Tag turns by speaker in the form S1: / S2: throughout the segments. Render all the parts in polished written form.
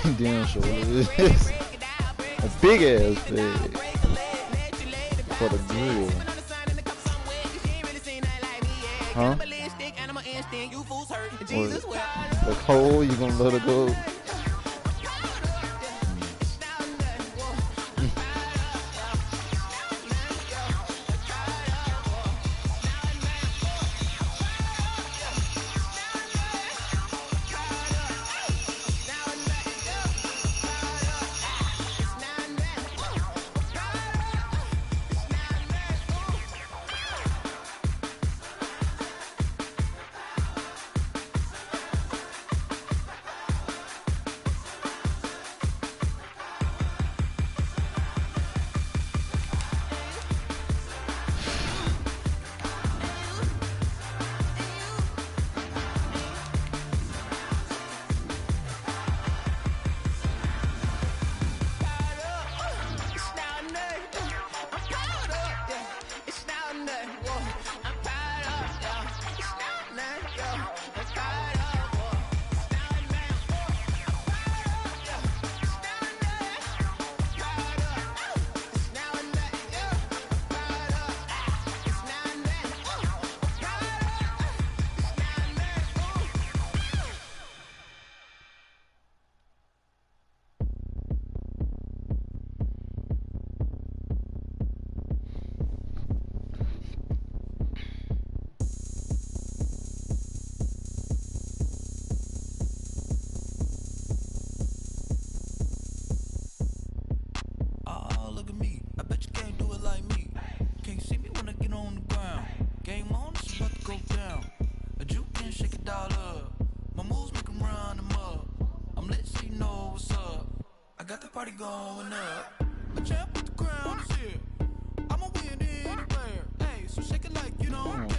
S1: Damn sure it is. A big ass bag for the grill. Huh? What? The cold, you gonna let it go?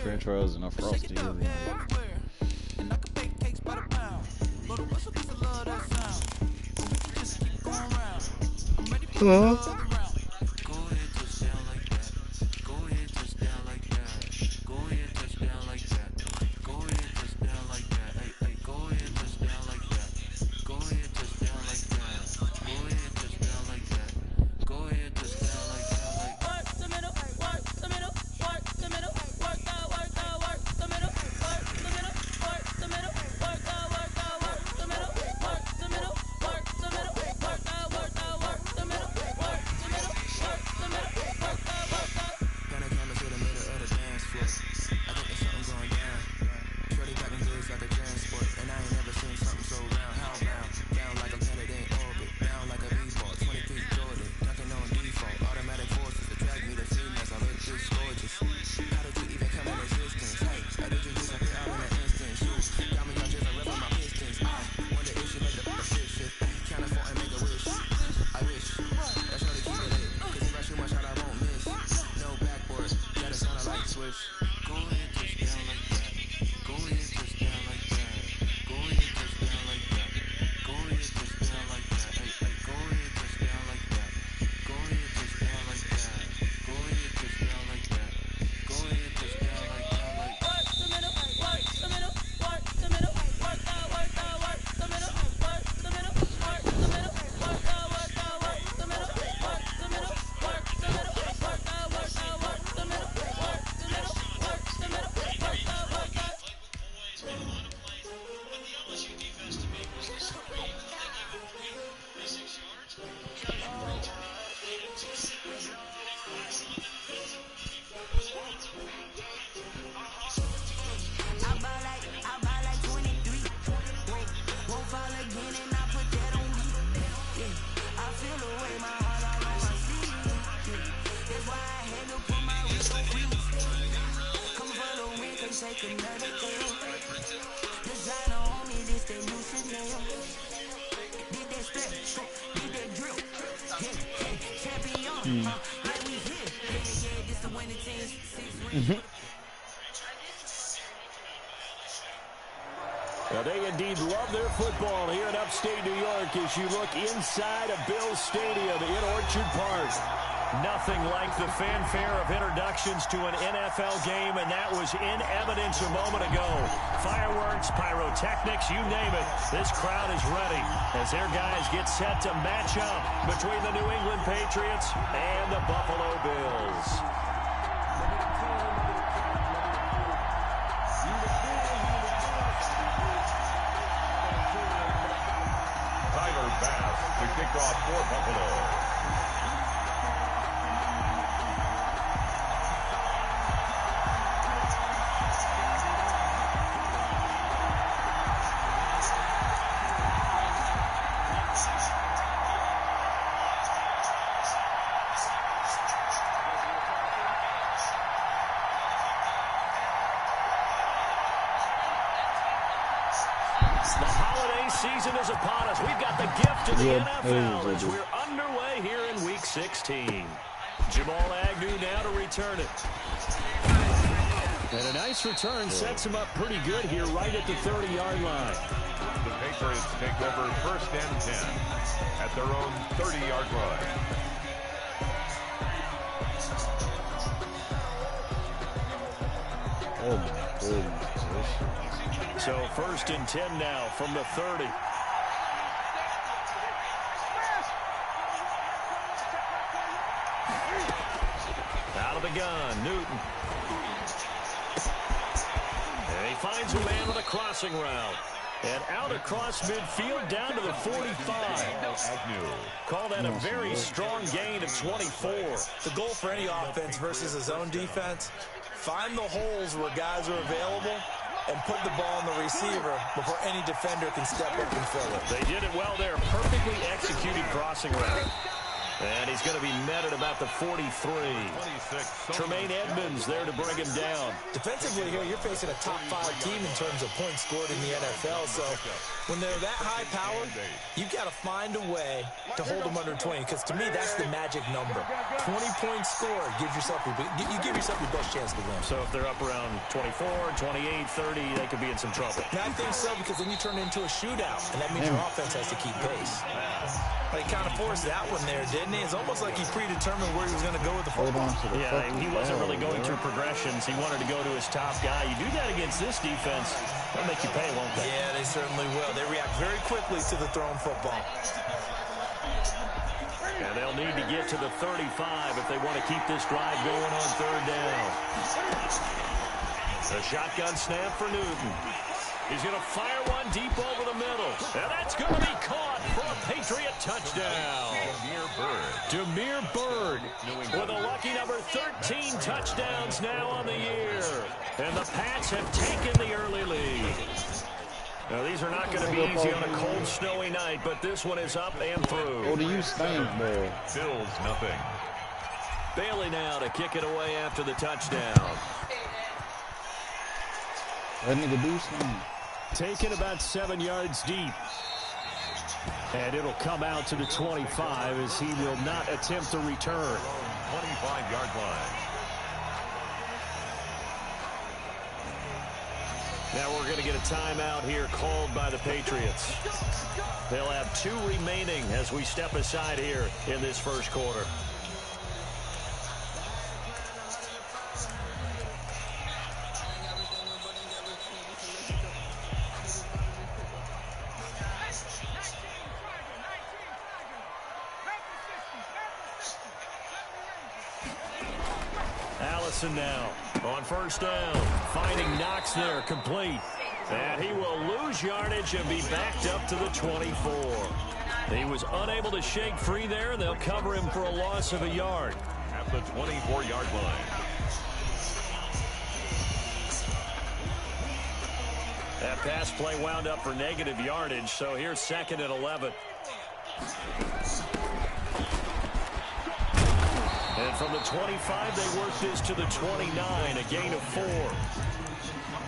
S1: French fries and a frosty. Huh?
S2: Well, they indeed love their football here in upstate New York as you look inside of Bill's Stadium in Orchard Park. Nothing like the fanfare of introductions to an NFL game, and that was in evidence a moment ago. Fireworks, pyrotechnics, you name it. This crowd is ready as their guys get set to match up between the New England Patriots and the Buffalo Bills.
S3: Tyler Bass to kick off for Buffalo.
S2: The holiday season is upon us. We've got the gift of the NFL as we're underway here in Week 16. Jamal Agnew now to return it. And a nice return sets him up pretty good here right at the 30-yard line.
S3: The Patriots take over 1st and 10 at their own 30-yard line.
S1: Oh, my goodness.
S2: So 1st and 10 now from the 30. Out of the gun, Newton. And he finds a man on a crossing route. And out across midfield down to the 45. Call that a very strong gain of 24.
S4: The goal for any offense versus a zone defense, find the holes where guys are available and put the ball on the receiver before any defender can step up and fill it.
S2: They did it well there. Perfectly executed crossing route. And he's going to be met at about the 43. Tremaine Edmonds there to bring him down.
S4: Defensively here, you're facing a top-5 team in terms of points scored in the NFL. So when they're that high-powered, you've got to find a way to hold them under 20. Because to me, that's the magic number. 20 points scored gives yourself you give yourself your best chance to win.
S2: So if they're up around 24, 28, 30, they could be in some trouble.
S4: And I think so, because then you turn it into a shootout, and that means your offense has to keep pace. But he kind of forced that one there, didn't he? It's almost like he predetermined where he was going to go with the football.
S2: Yeah, he wasn't really going through progressions. He wanted to go to his top guy. You do that against this defense, they'll make you pay, won't they?
S4: Yeah, they certainly will. They react very quickly to the thrown football.
S2: And they'll need to get to the 35 if they want to keep this drive going on 3rd down. The shotgun snap for Newton. He's going to fire one deep over the middle. And that's going to be caught for a Patriot touchdown. Damiere Byrd with a lucky number 13 touchdowns now on the year. And the Pats have taken the early lead. Now, these are not going to be easy on a cold, snowy night, but this one is up and through.
S1: What do you think, man?
S3: Bills nothing.
S2: Bailey now to kick it away after the touchdown.
S1: That nigga do something.
S2: Taken about 7 yards deep. And it'll come out to the 25 as he will not attempt to return.
S3: 25-yard line.
S2: Now we're going to get a timeout here called by the Patriots. They'll have 2 remaining as we step aside here in this first quarter. Now on 1st down, finding Knox there, complete. And he will lose yardage and be backed up to the 24. He was unable to shake free there, and they'll cover him for a loss of a yard.
S3: At the 24-yard line.
S2: That pass play wound up for negative yardage, so here's 2nd and 11. And from the 25, they work this to the 29, a gain of 4.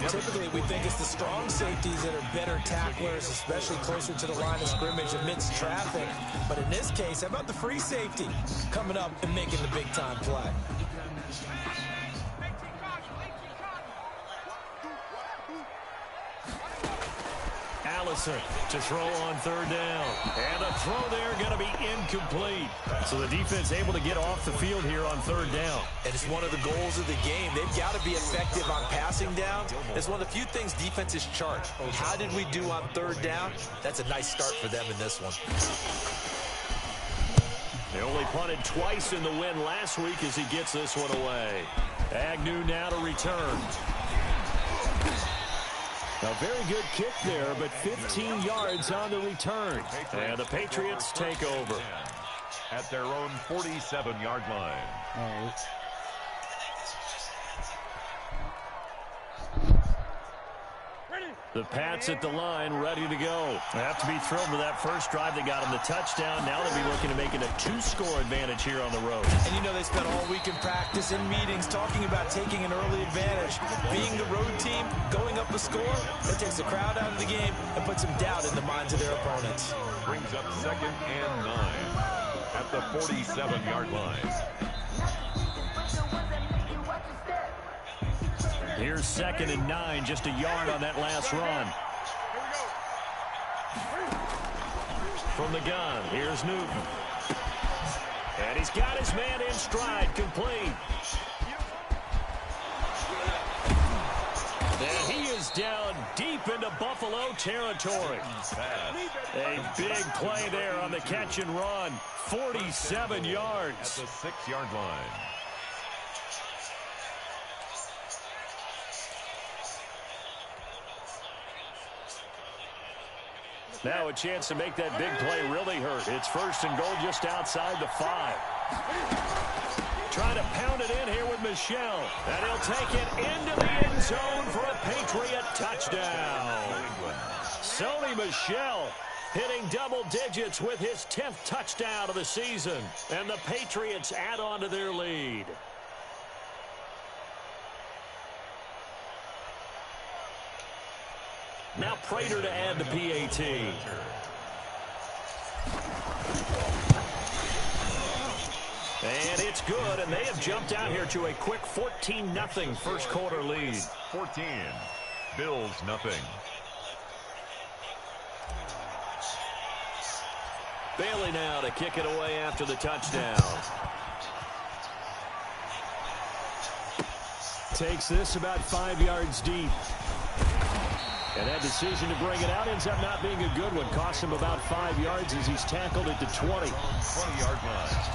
S4: Typically, we think it's the strong safeties that are better tacklers, especially closer to the line of scrimmage amidst traffic. But in this case, how about the free safety coming up and making the big-time play?
S2: Allison to throw on third down. And the throw there going to be incomplete. So the defense able to get off the field here on third down.
S4: And it's one of the goals of the game. They've got to be effective on passing down. It's one of the few things defenses chart. How did we do on third down? That's a nice start for them in this one.
S2: They only punted twice in the win last week as he gets this one away. Agnew now to return. A very good kick there, but 15 yards on the return. And the Patriots take over.
S3: At their own 47-yard line.
S1: All right.
S2: The Pats at the line, ready to go. They have to be thrilled with that first drive. They got them the touchdown. Now they'll be looking to make it a 2-score advantage here on the road.
S4: And you know they spent all week in practice, in meetings, talking about taking an early advantage. Being the road team, going up a score, that takes the crowd out of the game and puts some doubt in the minds of their opponents.
S3: Brings up 2nd and 9 at the 47-yard line.
S2: Here's 2nd and 9, just a yard on that last run. From the gun, here's Newton. And he's got his man in stride, complete. And he is down deep into Buffalo territory. A big play there on the catch and run. 47 yards.
S3: At the 6-yard line.
S2: Now a chance to make that big play really hurt. It's 1st and goal just outside the 5. Trying to pound it in here with Michel. And he'll take it into the end zone for a Patriot touchdown. Sony Michel hitting double digits with his 10th touchdown of the season. And the Patriots add on to their lead. Now Prater to add the PAT. And it's good, and they have jumped out here to a quick 14-0 first quarter lead.
S3: 14, Bills nothing.
S2: Bailey now to kick it away after the touchdown. Takes this about 5 yards deep. And that decision to bring it out ends up not being a good one. Costs him about 5 yards as he's tackled at the 20.
S3: 20-yard line.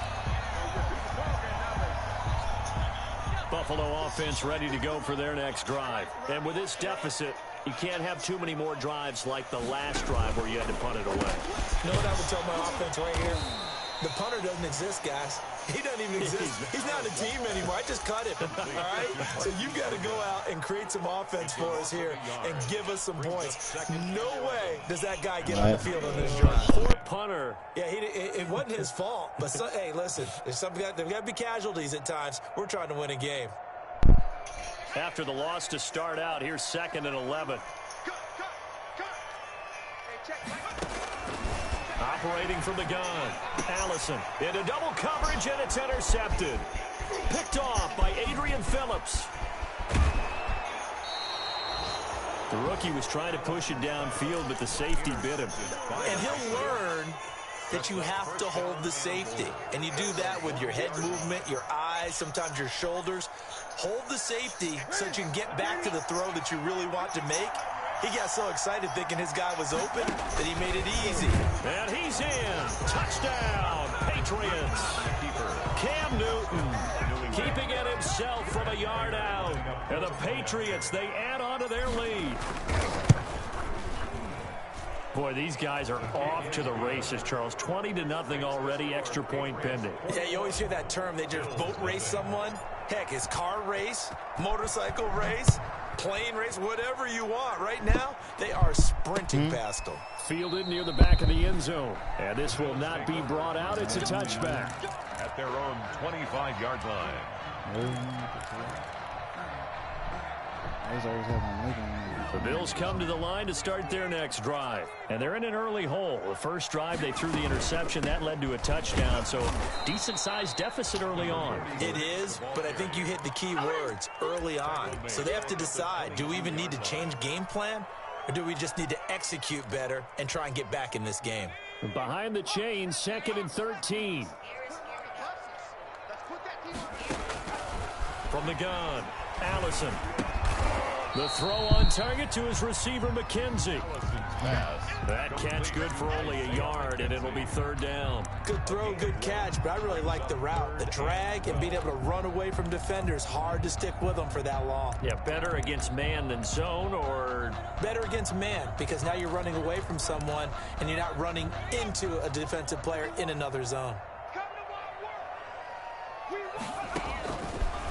S2: Buffalo offense ready to go for their next drive. And with this deficit, you can't have too many more drives like the last drive where you had to punt it away.
S4: You know what I would tell my offense right here? The punter doesn't exist, guys. He doesn't even exist. He's not a team anymore. I just cut him, all right? So you've got to go out and create some offense for us here and give us some points. No way does that guy get on the field on this drive.
S2: Poor punter.
S4: Yeah, it wasn't his fault. But, hey, listen, there's got to be casualties at times. We're trying to win a game.
S2: After the loss to start out, here's 2nd and 11. Operating from the gun. Allison into double coverage, and it's intercepted. Picked off by Adrian Phillips. The rookie was trying to push it downfield, but the safety bit him.
S4: And he'll learn that you have to hold the safety. And you do that with your head movement, your eyes, sometimes your shoulders. Hold the safety so that you can get back to the throw that you really want to make. He got so excited thinking his guy was open that he made it easy.
S2: And he's in. Touchdown, Patriots. Cam Newton keeping it himself from a yard out. And the Patriots, they add on to their lead. Boy, these guys are off to the races, Charles. 20-0 already, extra point pending.
S4: Yeah, you always hear that term. They just boat race someone. Heck, it's car race, motorcycle race, plane race, whatever you want. Right now, they are sprinting past them.
S2: Fielded near the back of the end zone. And this will not be brought out. It's a touchback.
S3: At their own 25-yard line.
S2: The Bills come to the line to start their next drive. And they're in an early hole. The first drive, they threw the interception. That led to a touchdown. So, decent-sized deficit early on.
S4: It is, but I think you hit the key words, early on. So they have to decide, do we even need to change game plan? Or do we just need to execute better and try and get back in this game?
S2: Behind the chains, 2nd and 13. From the gun, Allison. The throw on target to his receiver, McKenzie. That catch good for only a yard, and it'll be 3rd down.
S4: Good throw, good catch, but I really like the route. The drag and being able to run away from defenders, hard to stick with them for that long.
S2: Yeah, better against man than zone, or?
S4: Better against man, because now you're running away from someone, and you're not running into a defensive player in another zone.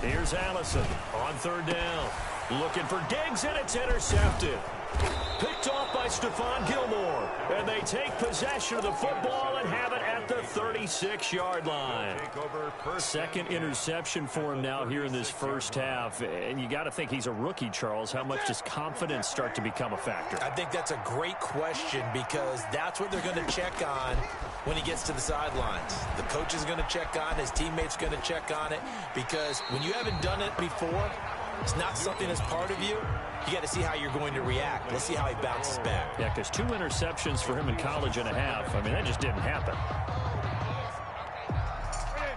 S2: Here's Allison on 3rd down. Looking for Diggs, and it's intercepted. Picked off by Stephon Gilmore. And they take possession of the football and have it at the 36-yard line. 2nd interception for him now here in this first half. And you got to think he's a rookie, Charles. How much does confidence start to become a factor?
S4: I think that's a great question, because that's what they're going to check on when he gets to the sidelines. The coach is going to check on, his teammates are going to check on it, because when you haven't done it before, it's not something that's part of you. You got to see how you're going to react. Let's see how he bounces back.
S2: Yeah, because 2 interceptions for him in college and a half. I mean, that just didn't happen.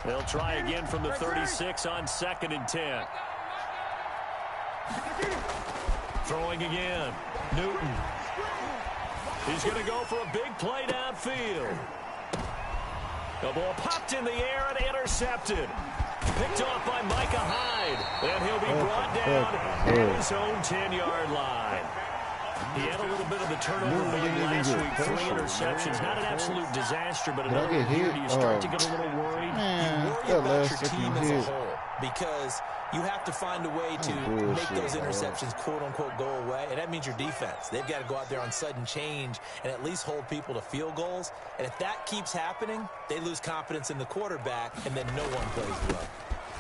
S2: They'll try again from the 36 on 2nd and 10. Throwing again. Newton. He's going to go for a big play downfield. The ball popped in the air and intercepted. Picked off by Micah Hyde. And he'll be brought down at his own 10-yard line. He had a little bit of a turnover last week. 3 interceptions. Not an absolute disaster, but another year. Do you start to get a little worried?
S4: You worry about your team as a whole, because you have to find a way to make those interceptions, quote-unquote, go away, and that means your defense. They've got to go out there on sudden change and at least hold people to field goals, and if that keeps happening, they lose confidence in the quarterback, and then no one plays well.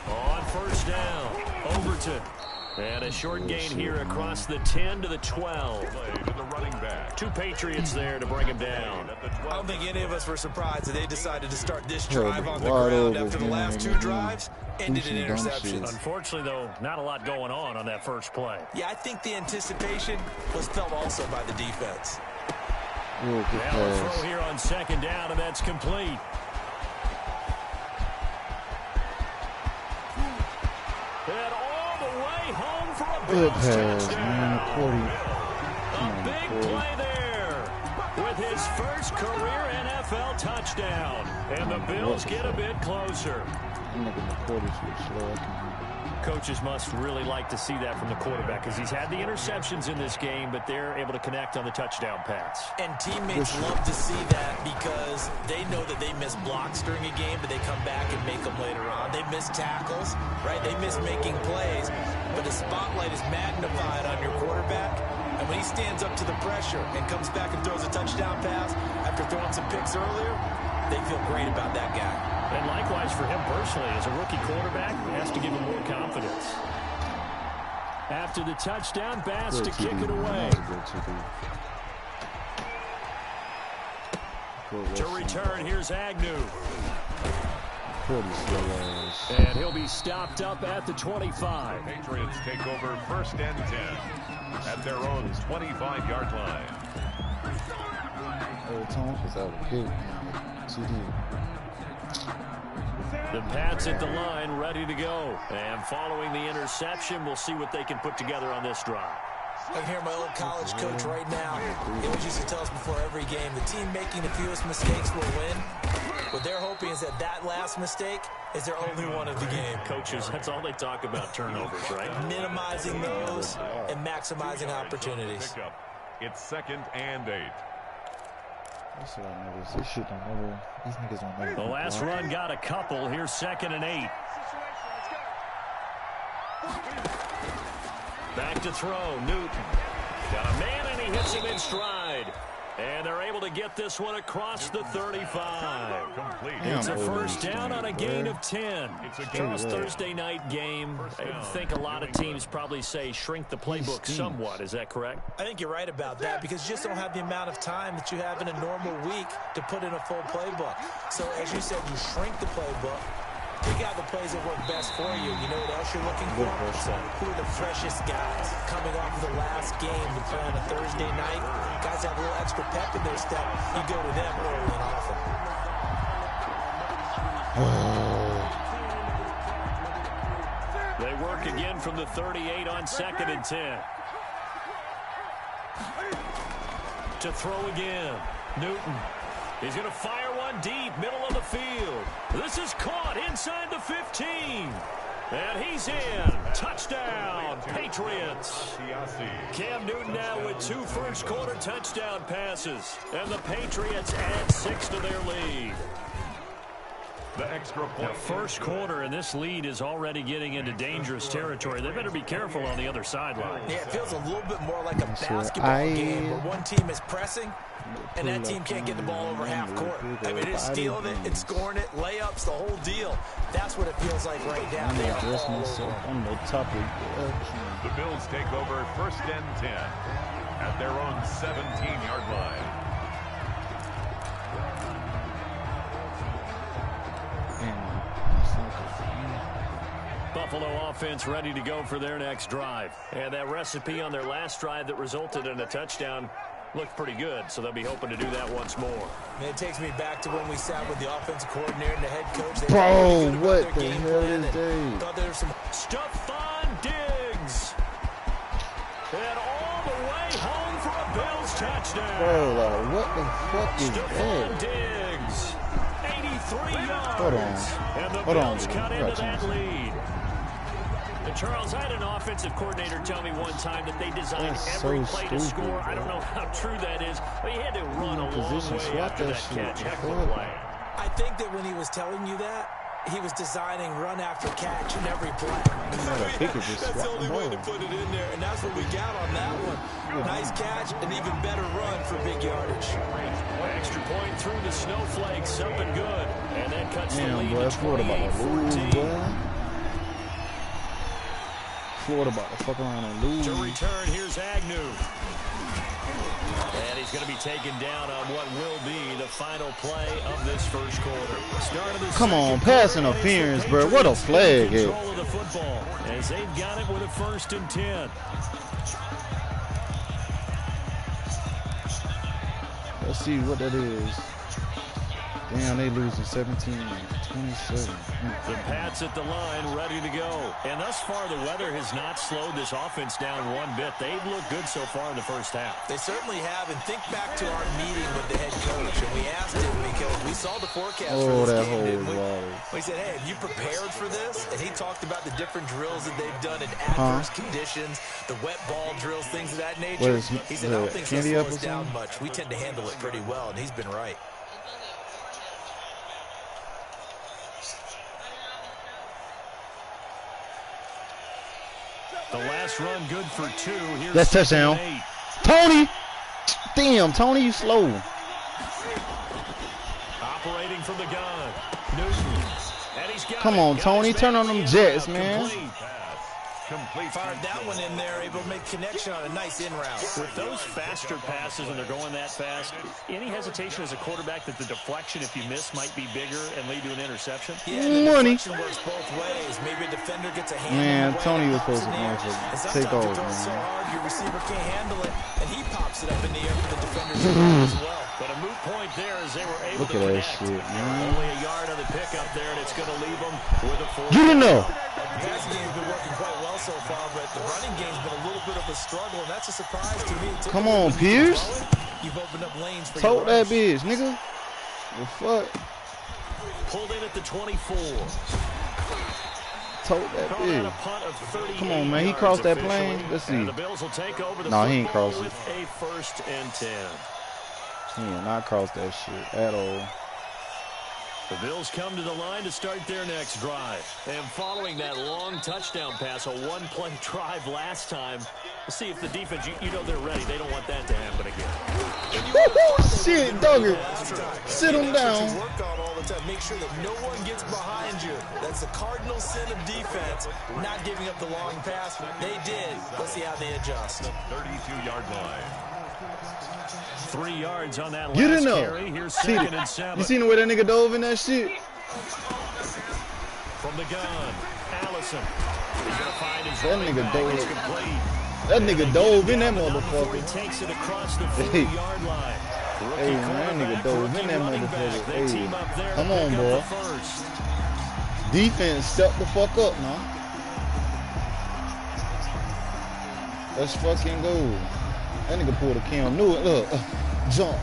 S2: On 1st down, Overton. And a short gain here across the 10 to the 12.
S3: To the running back.
S2: 2 Patriots there to bring him down.
S4: I don't think any of us were surprised that they decided to start this drive on the ground after the last 2 drives. Ended in interceptions.
S2: Unfortunately, though, not a lot going on that first play.
S4: Yeah, I think the anticipation was felt also by the defense.
S2: Now a throw here on 2nd down, and that's complete. And all the way home for a Bills touchdown. A big play there with his first career NFL touchdown. And the Bills get a bit closer. Coaches must really like to see that from the quarterback, because he's had the interceptions in this game, but they're able to connect on the touchdown pass.
S4: And teammates love to see that, because they know that they miss blocks during a game, but they come back and make them later on. They miss tackles, right? They miss making plays, but the spotlight is magnified on your quarterback. And when he stands up to the pressure and comes back and throws a touchdown pass after throwing some picks earlier, they feel great about that guy.
S2: And likewise for him personally, as a rookie quarterback, it has to give him more confidence. After the touchdown, Bass to kick it away. To return, here's Agnew. And he'll be stopped up at the 25.
S3: Patriots take over 1st and 10 at their own 25-yard line.
S2: The Pats at the line, ready to go. And following the interception, we'll see what they can put together on this drive.
S4: I can hear my old college coach right now. He always used to tell us before every game, the team making the fewest mistakes will win. What they're hoping is that that last mistake is their only one of the game.
S2: Coaches, that's all they talk about, turnovers, right?
S4: Minimizing those and maximizing opportunities.
S3: It's 2nd and 8.
S2: The last run got a couple. Here's 2nd and 8. Back to throw. Newton. Got a man, and he hits him in stride. And they're able to get this one across the 35.
S3: Complete.
S2: It's a 1st down on a gain of 10.
S3: It's a
S2: Charles, Thursday night game. I think a lot of teams probably say shrink the playbook somewhat. Is that correct?
S4: I think you're right about that, because you just don't have the amount of time that you have in a normal week to put in a full playbook. So as you said, you shrink the playbook. Pick out the plays that work best for you. You know what else you're looking for? Who are the freshest guys coming off the last game to play on a Thursday night? Guys have a little extra pep in their step. You go to them early and often.
S2: They work again from the 38 on 2nd and 10. To throw again. Newton. He's going to fire one deep, middle of the field. This is caught inside the 15. And he's in. Touchdown, Patriots. Cam Newton now with 2 first-quarter touchdown passes. And the Patriots add 6 to their lead.
S3: The extra point.
S2: Now, first quarter, and this lead is already getting into dangerous territory. They better be careful on the other sideline.
S4: Yeah, it feels a little bit more like a basketball game where one team is pressing and that team can't get the ball over half court. I mean, it's stealing it, it's scoring it, layups, the whole deal. That's what it feels like right now.
S1: I'm gonna dress myself on the topic.
S3: The Bills take over 1st and 10 at their own 17-yard line.
S2: Buffalo offense ready to go for their next drive. And that recipe on their last drive that resulted in a touchdown looked pretty good, so they'll be hoping to do that once more.
S4: And it takes me back to when we sat with the offensive coordinator and the head coach. They
S1: Bro, what the hell is that?
S4: Thought there was some
S2: Stephon Diggs. And all the way home for a Bills touchdown.
S1: Bro, like, what the fuck is
S2: Stephon
S1: that?
S2: Diggs. 83 yards.
S1: Hold on.
S2: And the
S1: Hold on,
S2: Bills
S1: dude.
S2: cut
S1: You
S2: into
S1: gotta
S2: that
S1: change
S2: lead. And Charles, I had an offensive coordinator tell me one time that they designed every play to score. I don't know how true that is, but he had to run a long way after that catch. Heck of a play.
S4: I think that when he was telling you that, he was designing run after catch in every play. That's the only way to put it in there, and that's what we got on that one. Nice catch, an even better run for big yardage.
S2: Extra point through the snowflakes, up and good. And that cuts the lead
S1: boy,
S2: to 28-14.
S1: Florida about to fuck around and lose.
S2: To return, here's Agnew. And he's going to be taken down on what will be the final play of this first quarter.
S1: Come on, pass interference, bro. What a flag.
S2: Control of the football as they've got it with a 1st and 10.
S1: Let's see what that is. Damn, they losing 17-27.
S2: The Pats at the line, ready to go. And thus far, the weather has not slowed this offense down one bit. They've looked good so far in the first half.
S4: They certainly have. And think back to our meeting with the head coach. And we asked him because we saw the forecast for this game, didn't we? We said, hey, have you prepared for this? And he talked about the different drills that they've done in adverse conditions, the wet ball drills, things of that nature. He said, I don't think he'll slow us down much. We tend to handle it pretty well, and he's been right.
S2: The last run good for 2. Here's
S1: that's touchdown. Tony! Damn, Tony, you slow.
S2: Operating from the gun. Newton. And he's got
S1: Come on, Tony. Turn on them jets, man.
S4: Fired that one in there, able to make connection on a nice in route.
S2: With those faster passes and they're going that fast, any hesitation as a quarterback that the deflection, if you miss, might be bigger and lead to an interception?
S4: Yeah, and the deflection works both ways. Maybe a defender gets a hand.
S1: Man, Tony was supposed to take off,
S4: man. So hard, your receiver can't handle it, and he pops it up in the air for the defender as well.
S2: But a moot point there as they were able to
S1: connect.
S2: Shit,
S1: man.
S2: Only a yard on the pickup there, and it's going to leave them with a 4.
S1: Get in there.
S4: The passing game's been working quite well so far, but the running game's been a little bit of a struggle, and that's a surprise to me.
S1: Come on, Pierce.
S4: You've opened up lanes for
S1: Tote that bitch, nigga. The fuck?
S2: Pulled in at the 24.
S1: Tote that bitch.
S2: Punt of 38
S1: Come on, man. He crossed that plane. Let's see.
S2: And the Bills will take over the
S1: No, he ain't crossed it.
S2: with a 1st and 10.
S1: He did not cross that shit at all.
S2: The Bills come to the line to start their next drive. And following that long touchdown pass, a one-play drive last time, we'll see if the defense, you know they're ready. They don't want that to happen again.
S1: Shit, Duggar. Sit him down.
S4: Work on all the time. Make sure that no one gets behind you. That's the cardinal sin of defense, not giving up the long pass. They did. Let's see how they adjust.
S3: 32-yard line.
S2: 3 yards on that
S1: Get
S2: last
S1: in there.
S2: carry. Here's
S1: See
S2: 2nd and 7.
S1: You seen the way that nigga dove in that shit?
S2: From the gun, Allison. He's going to find his
S1: That nigga dove.
S2: complete.
S1: That nigga dove in that motherfucker.
S2: He takes it across the 40-yard line.
S1: Hey, man, that nigga dove in that motherfucker. Hey, come on, boy. Defense, step the fuck up, man. Let's fucking go. That nigga pulled a Cam Newton. Look, jump.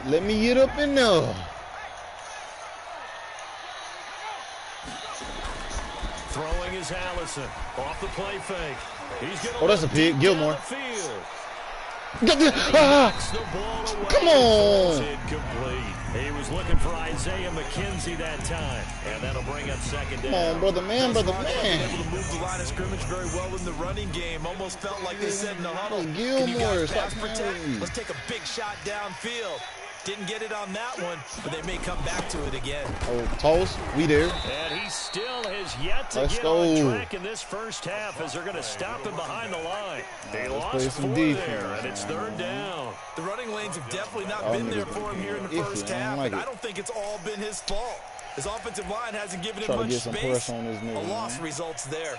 S1: Let me get up in there.
S2: Throwing is Allison. Off the play fake. He's gonna
S1: that's a pig. Gilmore.
S2: Come
S1: on.
S2: Incomplete. He was looking for Isaiah McKenzie that time. And that'll bring up second down.
S1: Come on, brother man, brother
S4: Able
S1: man.
S4: to move the line of scrimmage very well in the running game. Almost felt like they said in the huddle.
S1: Gilmore, stop
S4: protect?
S1: playing.
S4: Let's take a big shot downfield. Didn't get it on that one, but they may come back to it again.
S1: Oh, toss. We there.
S2: And he still has yet to
S1: Let's
S2: get
S1: go.
S2: on track in this first half as they're going to stop him behind the line. They lost 4 there, and it's third down.
S4: The running lanes have definitely not been there for him here in the first half, and I don't think it's all been his fault. His offensive line hasn't given him much space. A loss results there.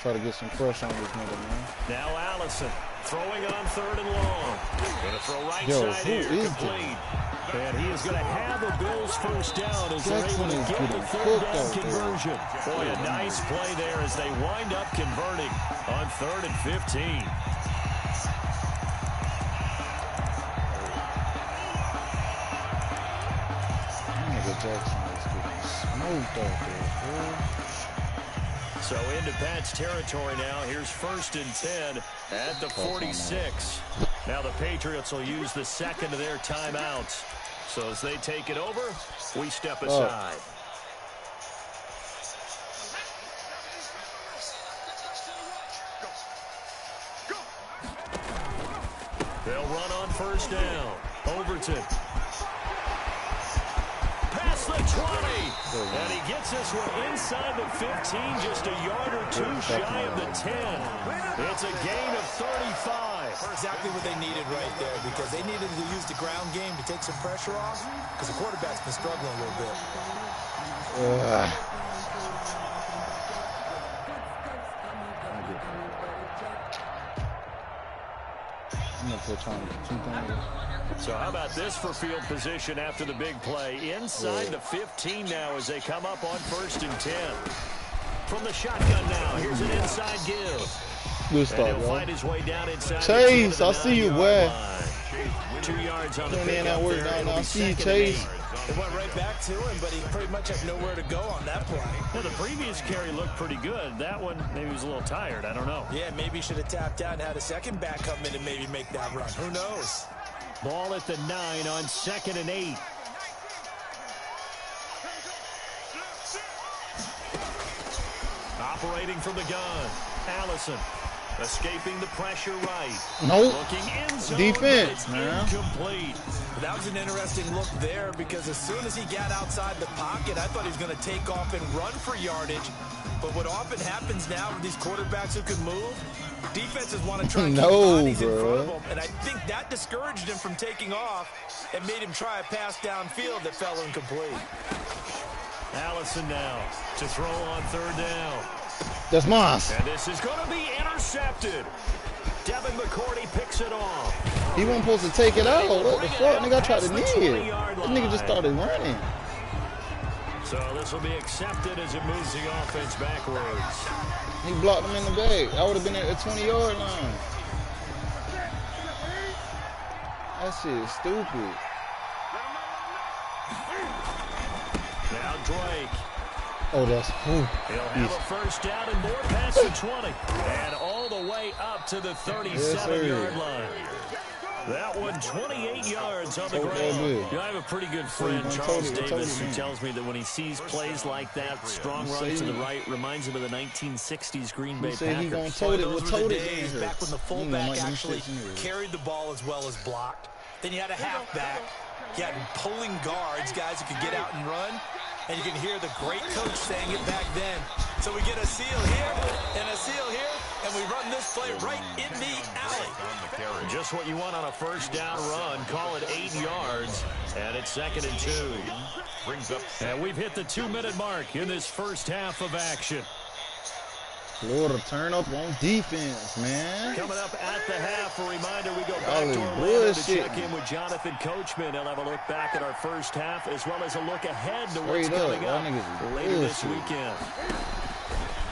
S1: Try to get some pressure on this nigga, man.
S2: Now Allison throwing on third and long. Going to throw right side here, complete. And he is going to have the Bills first down as they're able to get the third down conversion. Boy, a nice play there as they wind up converting on 3rd and 15.
S1: Nigga Jackson is getting smoked out there, boy.
S2: So into Pat's territory now. Here's 1st and 10 at the 46. Now the Patriots will use the second of their timeouts. So as they take it over, we step aside. They'll run on 1st down. Overton. Past the 20. And he gets this one inside the 15, just a yard or 2 shy of the 10. It's a gain of 35.
S4: Exactly what they needed right there, because they needed to use the ground game to take some pressure off, because the quarterback's been struggling a little bit.
S2: So how about this for field position after the big play? Inside the 15 now as they come up on 1st and 10. From the shotgun now, here's an inside give.
S1: Good start,
S2: and he'll find his way down inside.
S1: Chase, I see you, boy.
S2: 2 yards on the
S1: pickup there. I see you,
S4: Chase. It went right back to him, but he pretty much had nowhere to go on that play.
S2: Well, the previous carry looked pretty good. That one, maybe he was a little tired. I don't know.
S4: Yeah, maybe he should have tapped out and had a second back come in and maybe make that run. Who knows?
S2: Ball at the 9 on 2nd and 8. Operating from the gun. Allison. Escaping the pressure right.
S1: Nope.
S2: Looking in zone,
S1: defense, man.
S2: Incomplete.
S4: That was an interesting look there, because as soon as he got outside the pocket, I thought he was going to take off and run for yardage. But what often happens now with these quarterbacks who can move, defenses want to try and keep bodies in front of them. And I think that discouraged him from taking off and made him try a pass downfield that fell incomplete.
S2: Allison now to throw on 3rd down.
S1: That's Moss.
S2: And this is going to be intercepted. Devin McCourty picks it off.
S1: He wasn't supposed to take it out. What the fuck? Nigga, I tried to knee it. This nigga just started running.
S2: So this will be accepted as it moves the offense backwards.
S1: He blocked him in the back. I would have been at the 20-yard line. That shit is stupid.
S2: Now Drake.
S1: Oh, that's
S2: He'll have a 1st down and more past the 20. And all the way up to the 37-yard line. That one, 28 yards on the ground. You know, I have a pretty good friend, Charles Davis, who tells me that when he sees plays like that, strong run to the right, reminds him of the 1960s Green Bay Packers.
S1: He gonna tote it.
S4: Those were the days back when the fullback actually carried the ball as well as blocked. Then you had a halfback. You had pulling guards, guys who could get out and run. And you can hear the great coach saying it back then. So we get a seal here and a seal here, and we run this play right in the alley.
S2: Just what you want on a 1st down run. Call it 8 And it's 2nd and 2.
S3: Brings up.
S2: And we've hit the 2-minute mark in this first half of action.
S1: Florida turn up on defense, man.
S2: Coming up at the half, a reminder, we go back to Orlando to check in with Jonathan Coachman. He'll have a look back at our first half as well as a look ahead to what's coming up later this weekend.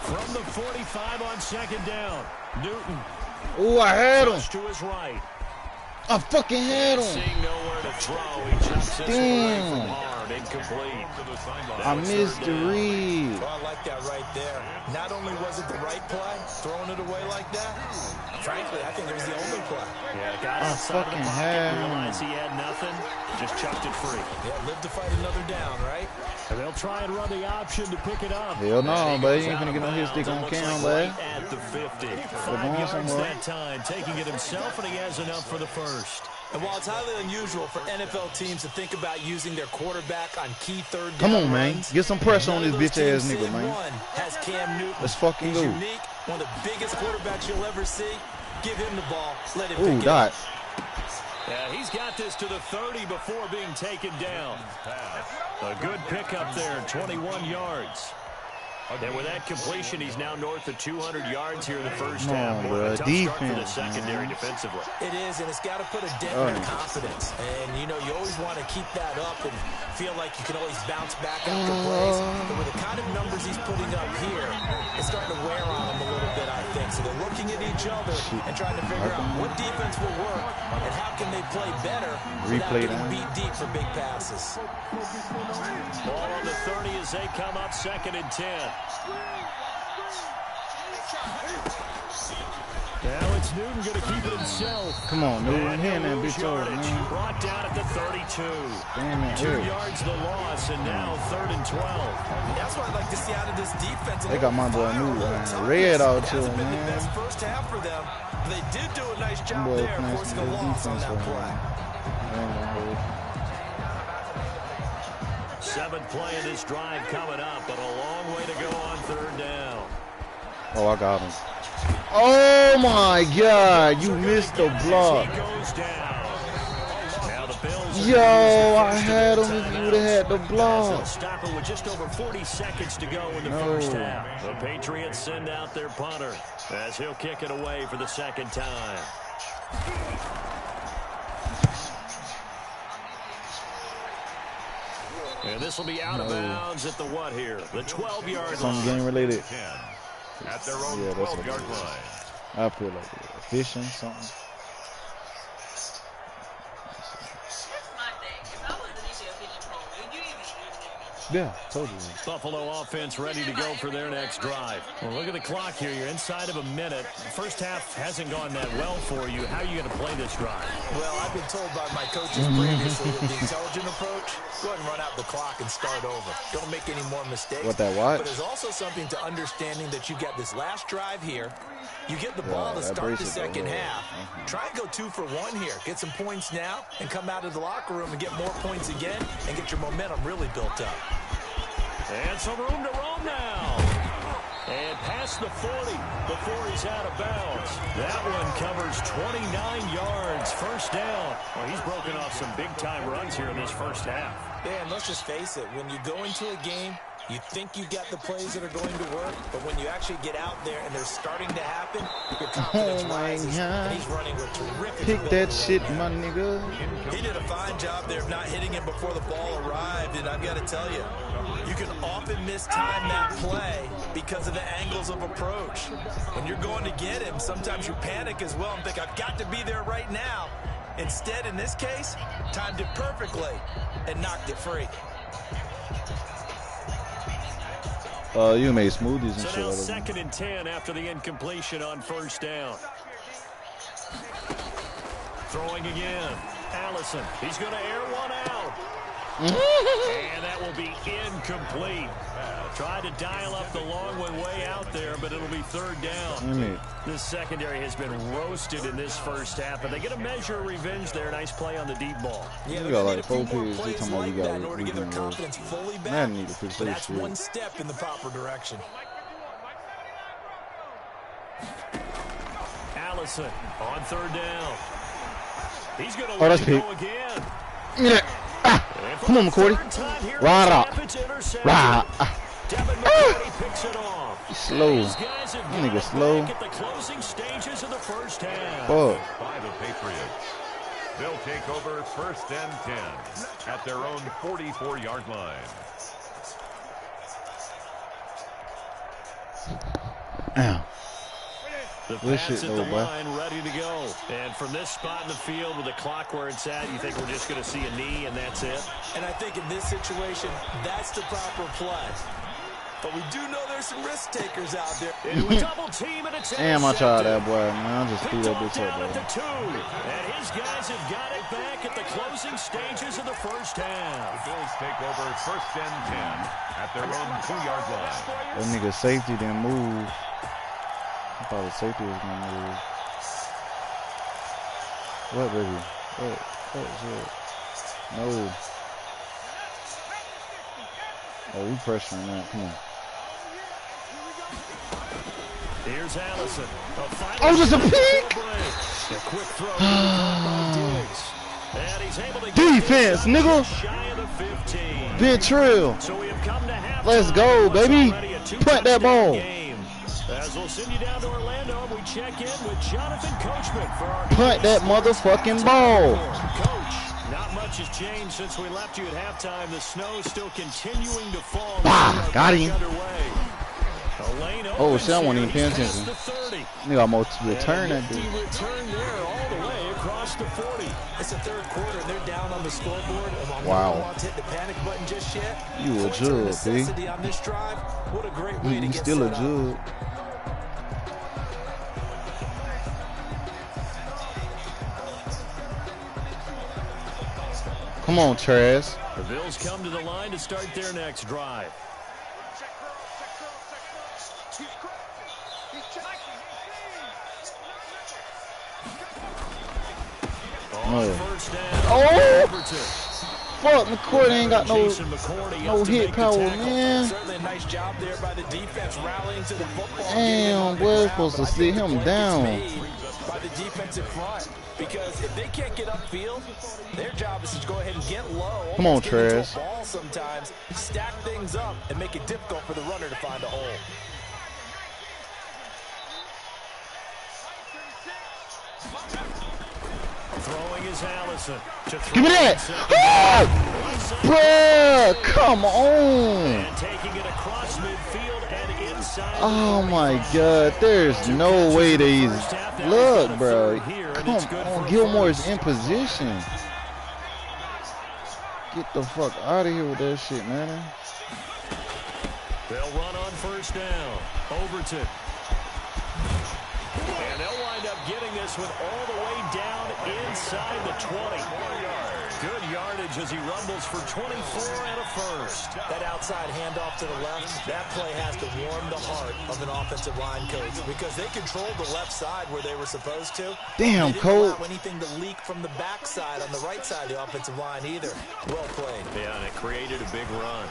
S2: From the 45 on 2nd down, Newton.
S1: Oh, I had him.
S2: To his right.
S1: I fucking had him.
S2: Seeing nowhere to throw, he jumps this away from hard, incomplete.
S1: I missed the read.
S4: Well, I like that right there. Not only was it the right play, throwing it away like that, frankly, I think it was the only play.
S2: Yeah, got outside of the pocket, realized he had nothing, just chucked it free.
S4: Yeah, live to fight another down, right?
S2: And they'll try and run the option to pick it up.
S1: Hell no, but he ain't gonna get no hit stick on cam,
S2: like
S1: bud.
S2: at the 50. 5 yards that time, taking it himself, and he has enough for the first.
S4: And while it's highly unusual for NFL teams to think about using their quarterback on key third down
S1: Come on, man.
S4: runs,
S1: Get some pressure on this bitch-ass nigga, man.
S4: Has Cam Newton.
S1: Let's fucking go.
S4: He's unique, one of the biggest quarterbacks you'll ever see. Give him the ball. Let him
S1: Ooh,
S4: pick it up.
S2: Yeah, he's got this to the 30 before being taken down. A good pickup there, 21 yards. And with that completion, he's now north of 200 yards here in the first half.
S1: Bro,
S2: A tough
S1: defense,
S2: start for the secondary defensively.
S4: It is, and it's got to put a dent in their confidence. And, you know, you always want to keep that up and feel like you can always bounce back after plays. But with the kind of numbers he's putting up here, it's starting to wear on them a little bit, I think. So they're looking at each other and trying to figure out what defense will work and how can they play better without getting beat deep for big passes.
S2: Ball on the 30 as they come up 2nd and 10. Now it's Newton going to keep it himself.
S1: Come on, Newton. Hand that bitch over, man.
S2: Brought down at the 32.
S1: Damn it.
S2: 2 yards the loss, and now 3rd and 12.
S4: That's what I'd like to see out of this defense.
S1: They got my boy Newton, man. Red out to him, man.
S4: The best first half for them. They did do a nice job there, forcing a loss on that play.
S2: 7th play of this drive coming up, but a long way to go on 3rd down.
S1: Oh, I got him. Oh, my God. You missed the block. Yo, I had him if you would have had the block.
S2: Stop it with just over 40 seconds to go in the first half. The Patriots send out their punter as he'll kick it away for the 2nd time. And this will be out of bounds at the what here? The 12-yard line.
S1: Something game related.
S3: At their own 12-yard line.
S1: I feel like fishing, something. Yeah, totally.
S2: Buffalo offense ready to go for their next drive. Well, look at the clock here. You're inside of a minute. The first half hasn't gone that well for you. How are you going to play this drive?
S4: Well, I've been told by my coaches previously that the intelligent approach, go ahead and run out the clock and start over. Don't make any more mistakes.
S1: What that what?
S4: But there's also something to understanding that you get this last drive here. You get the ball to start the second half. Try and go 2 for 1 here. Get some points now and come out of the locker room and get more points again and get your momentum really built up.
S2: And some room to roam now. And past the 40 before he's out of bounds. That one covers 29 yards. First down. Well, he's broken off some big-time runs here in this first half.
S4: Yeah, and let's just face it. When you go into a game, you think you got the plays that are going to work, but when you actually get out there and they're starting to happen, your confidence rises. And he's running with terrific
S1: Pick that shit, my nigga.
S4: He did a fine job there of not hitting him before the ball arrived, and I've got to tell you, you can often mistime that play because of the angles of approach. When you're going to get him, sometimes you panic as well and think, I've got to be there right now. Instead, in this case, timed it perfectly and knocked it free.
S1: You made smoothies and
S2: so
S1: shit.
S2: Now 2nd and 10 after the incompletion on first down. Throwing again. Allison. He's going to air one out. And that will be incomplete. Tried to dial up the long one way out there, but it'll be 3rd down. This secondary has been roasted in this first half, but they get a measure of revenge there. Nice play on the deep ball.
S1: Yeah, we got like 4 periods. They talking about we got
S4: in order to get their confidence fully back.
S1: Madden need to fix
S4: but
S1: this
S4: that's
S1: shit.
S4: one step in the proper direction.
S2: Allison on 3rd down. He's going to let it go again.
S1: Ah. Come on, McCourty. Ride out. Ride. He's slow. That nigga slow. Fuck.
S3: By the Patriots. They'll take over 1st and 10 at their own 44-yard line.
S1: Ow.
S2: The pass at the line, ready to go. And from this spot in the field with the clock where it's at, you think we're just going to see a knee and that's it?
S4: And I think in this situation, that's the proper play. But we do know there's some risk takers out there.
S2: Double team and it's
S1: damn, I tried that boy, man. I just threw that bitch up,
S2: bro. And his guys have got it back at the closing stages of the first half.
S3: The Bills take over 1st and 10 at their own 2-yard line.
S1: That nigga safety didn't move. I thought the safety was gonna move. What, baby? What shit? No. Oh, we pressuring that. Come on.
S2: Here's Allison.
S1: Oh, just a pick!
S2: A quick throw. And he's able to
S1: defense, nigga.
S2: Shy of the 15.
S1: Ventrill.
S2: So we have come to halftime.
S1: Let's go, baby. Punt that ball.
S2: As we'll send you down to Orlando, and we check in with Jonathan Coachman for our
S1: punt that motherfucking ball.
S2: Coach, not much has changed since we left you at halftime. The snow is still continuing to fall.
S1: Got him.
S2: Oh,
S1: shit, I wasn't even paying attention. Nigga almost returned that dude.
S2: Return there all the way across the 40.
S4: It's the third quarter, and they're down on the scoreboard.
S1: Wow.
S4: Hit the panic button just yet.
S1: You a jug, B.
S4: On this drive. What a great way to
S1: you
S4: get
S1: still a
S4: set
S1: jug.
S4: up.
S1: Come on, Trash.
S2: The Bills come to the line to start their next drive.
S1: Oh! Fuck, McCourty ain't got no hit power, man.
S4: Certainly a nice job there by the defense rallying to the football.
S1: Damn, we're supposed to sit him down.
S4: By the defensive front, because if they can't get upfield, their job is to go ahead and get low.
S1: Come on, Trez.
S4: Ball sometimes, stack things up and make it difficult for the runner to find a hole.
S2: Throwing is Allison.
S1: Give me that! Oh! Bruh, come on!
S2: And taking it across midfield and inside.
S1: Oh my God, there's no way these. Look, bro. Come on, Gilmore's in position. Get the fuck out of here with that shit, man.
S2: They'll run on first down. Overton. And they'll wind up getting this one all the way down inside the 20. Good yardage as he rumbles for 24 and a first.
S4: That outside handoff to the left, that play has to warm the heart of an offensive line coach because they controlled the left side where they were supposed to.
S1: Damn,
S4: Cole. They didn't allow anything to leak from the backside on the right side of the offensive line either. Well played.
S2: Yeah, and it created a big run.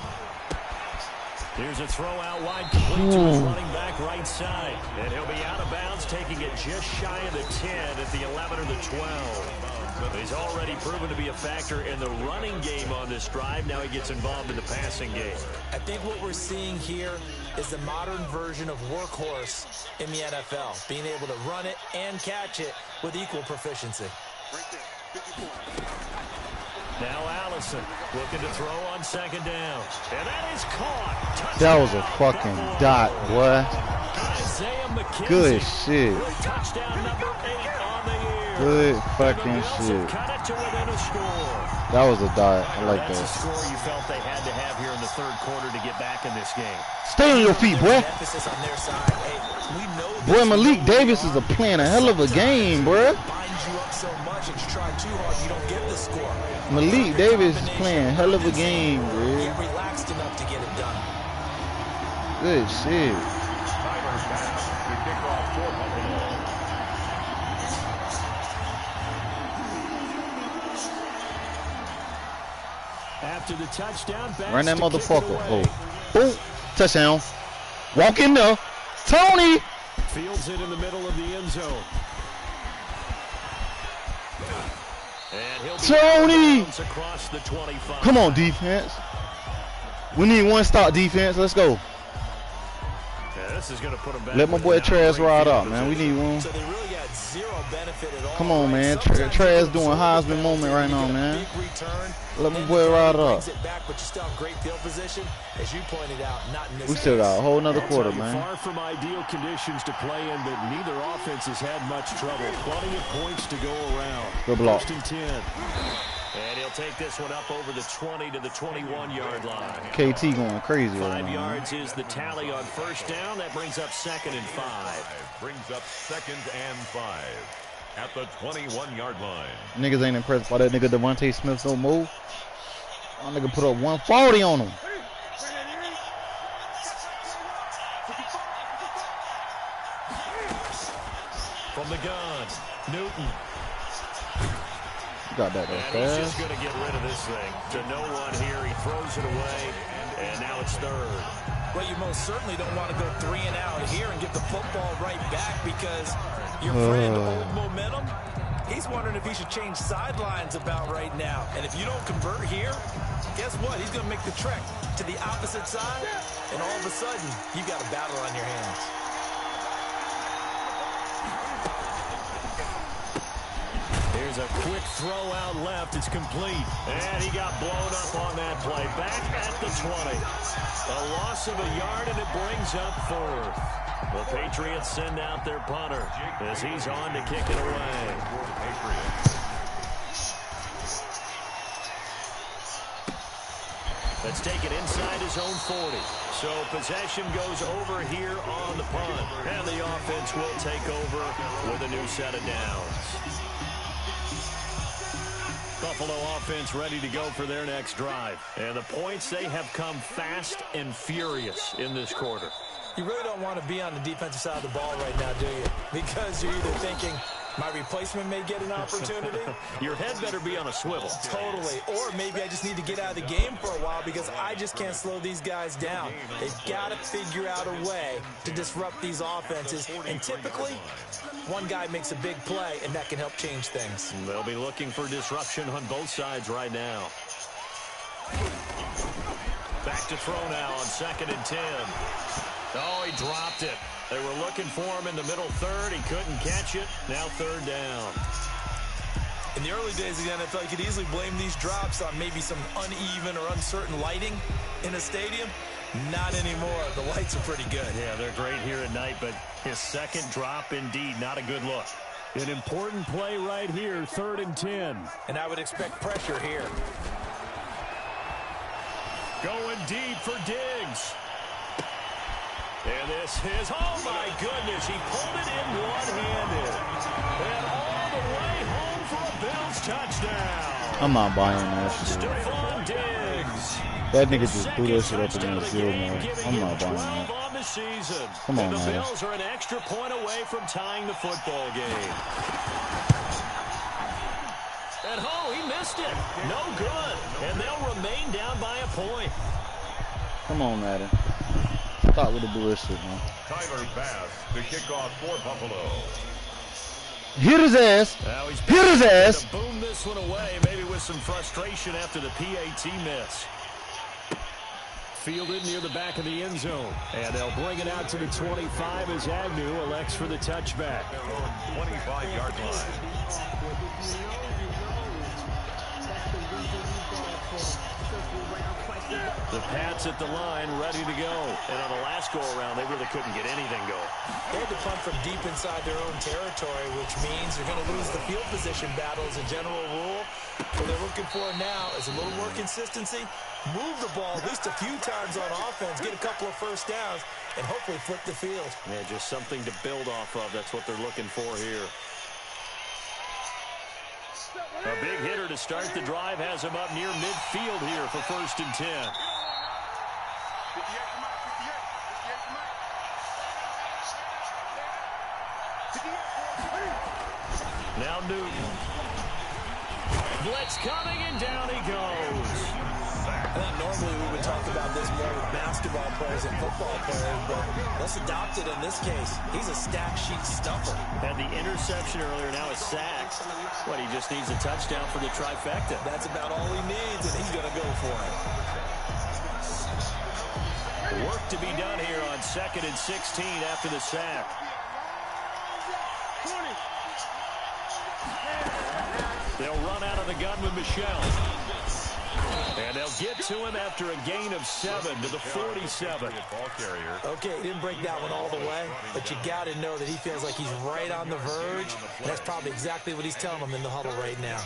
S2: Here's a throw out wide, complete to his running back right side. And he'll be out of bounds, taking it just shy of the 10 at the 11 or the 12. He's already proven to be a factor in the running game on this drive. Now he gets involved in the passing game.
S4: I think what we're seeing here is the modern version of workhorse in the NFL, being able to run it and catch it with equal proficiency.
S2: Now Allison looking to throw on second down. And that is caught. Touchdown.
S1: That was a fucking dot, boy. Good shit.
S2: Touchdown number 8 on the year.
S1: Good fucking shit.
S2: Cut it to within a score.
S1: That was a dot. I like
S2: That's
S1: that.
S2: a score you felt they had to have here in the third quarter to get back in this game.
S1: Stay on your feet, boy.
S4: Emphasis on their side. Hey, we know
S1: Boy, Malik Davis is playing a hell of a game, bro.
S4: binds you up so much and you try too hard, you don't get the score.
S1: Malik Davis is playing a hell of a game, bro.
S4: Get relaxed enough to get it done.
S1: Good shit.
S3: Tyler Bass to kick off for Buffalo.
S2: After the touchdown,
S1: Run that motherfucker. Oh. Boom. Touchdown. Walk in there. Tony.
S2: Fields it in the middle of the end zone. And he'll be
S1: Tony!
S2: across the 25.
S1: Come on, defense. We need one stop, defense. Let's go.
S2: Yeah, this is gonna put him back.
S1: Let my boy Traz ride out, man. We need one.
S4: So they really got zero benefit at all.
S1: Come on, man. Traz doing Heisman moment right now, man. Let my boy ride out.
S4: But you still have great field position, as you pointed out. Not in this
S1: We still got a whole nother quarter, man.
S2: Far from ideal conditions to play in, but neither offense has had much trouble. Plenty of points to go around.
S1: Good block.
S2: 1st and 10. And he'll take this one up over the 20 to the 21-yard line.
S1: KT going crazy right
S2: 5
S1: now.
S2: yards is the tally on 1st down. That brings up 2nd and 5.
S3: Brings up 2nd and 5 at the 21-yard line.
S1: Niggas ain't impressed by that nigga Devontae Smith no more. That nigga put up 140 on him.
S2: From the gun, Newton.
S1: Got that
S2: And
S1: fast.
S2: he's just going to get rid of this thing. To no one here. He throws it away, and now it's 3rd.
S4: Well, you most certainly don't want to go 3 and out here and give the football right back because your friend, Old Momentum, he's wondering if he should change sidelines about right now. And if you don't convert here, guess what? He's going to make the trek to the opposite side, and all of a sudden, you've got a battle on your hands.
S2: Here's a quick throw out left. It's complete. And he got blown up on that play. Back at the 20. A loss of a yard, and it brings up 4th. The Patriots send out their punter as he's on to kick it away. Let's take it inside his own 40. So possession goes over here on the punt. And the offense will take over with a new set of downs. Buffalo offense ready to go for their next drive. And the points, they have come fast and furious in this quarter.
S4: You really don't want to be on the defensive side of the ball right now, do you? Because you're either thinking, my replacement may get an opportunity.
S2: Your head better be on a swivel.
S4: Totally. Or maybe I just need to get out of the game for a while because I just can't slow these guys down. They've got to figure out a way to disrupt these offenses. And typically, one guy makes a big play, and that can help change things.
S2: They'll be looking for disruption on both sides right now. Back to throw now on 2nd and 10. Oh, he dropped it. They were looking for him in the middle 3rd. He couldn't catch it. Now 3rd down.
S4: In the early days of the NFL, you could easily blame these drops on maybe some uneven or uncertain lighting in a stadium. Not anymore. The lights are pretty good.
S2: Yeah, they're great here at night, but his 2nd drop, indeed, not a good look. An important play right here, 3rd and 10.
S4: And I would expect pressure here.
S2: Going deep for Diggs. And this is, oh my goodness, he pulled it in one-handed. And all the way home for a Bills touchdown.
S1: I'm not buying that shit.
S2: Stephon Diggs.
S1: That nigga just threw that shit up in the field, man. I'm not buying that.
S2: On the season.
S1: Come on,
S2: and the
S1: man.
S2: Bills are an extra point away from tying the football game. And oh, he missed it. No good. And they'll remain down by a point.
S1: Come on, Madden. Stop with the bullshit, man.
S3: Tyler Bass to kick off for Buffalo.
S1: Hit his ass.
S2: Now he's
S1: Hit his ass.
S2: to boom this one away, maybe with some frustration after the PAT miss. Fielded near the back of the end zone. And they'll bring it out to the 25 as Agnew elects for the touchback.
S3: 25-yard line.
S2: The Pats at the line, ready to go. And on the last go-around, they really couldn't get anything going.
S4: They had to punt from deep inside their own territory, which means they're going to lose the field position battle as a general rule. What they're looking for now is a little more consistency, move the ball at least a few times on offense, get a couple of first downs, and hopefully flip the field.
S2: Yeah, just something to build off of. That's what they're looking for here. A big hitter to start the drive has him up near midfield here for 1st and 10. Now Newton. Blitz coming, and down he goes.
S4: Normally we would talk about this more with basketball players and football players, but let's adopt it in this case. He's a stat sheet stuffer.
S2: Had the interception earlier, now a sack. What, he just needs a touchdown for the trifecta.
S4: That's about all he needs, and he's going to go for it.
S2: Work to be done here on 2nd and 16 after the sack. They'll run out of the gun with Michel. And they'll get to him after a gain of 7 to the 47.
S4: Okay, he didn't break that one all the way, but you got to know that he feels like he's right on the verge. And that's probably exactly what he's telling them in the huddle right now.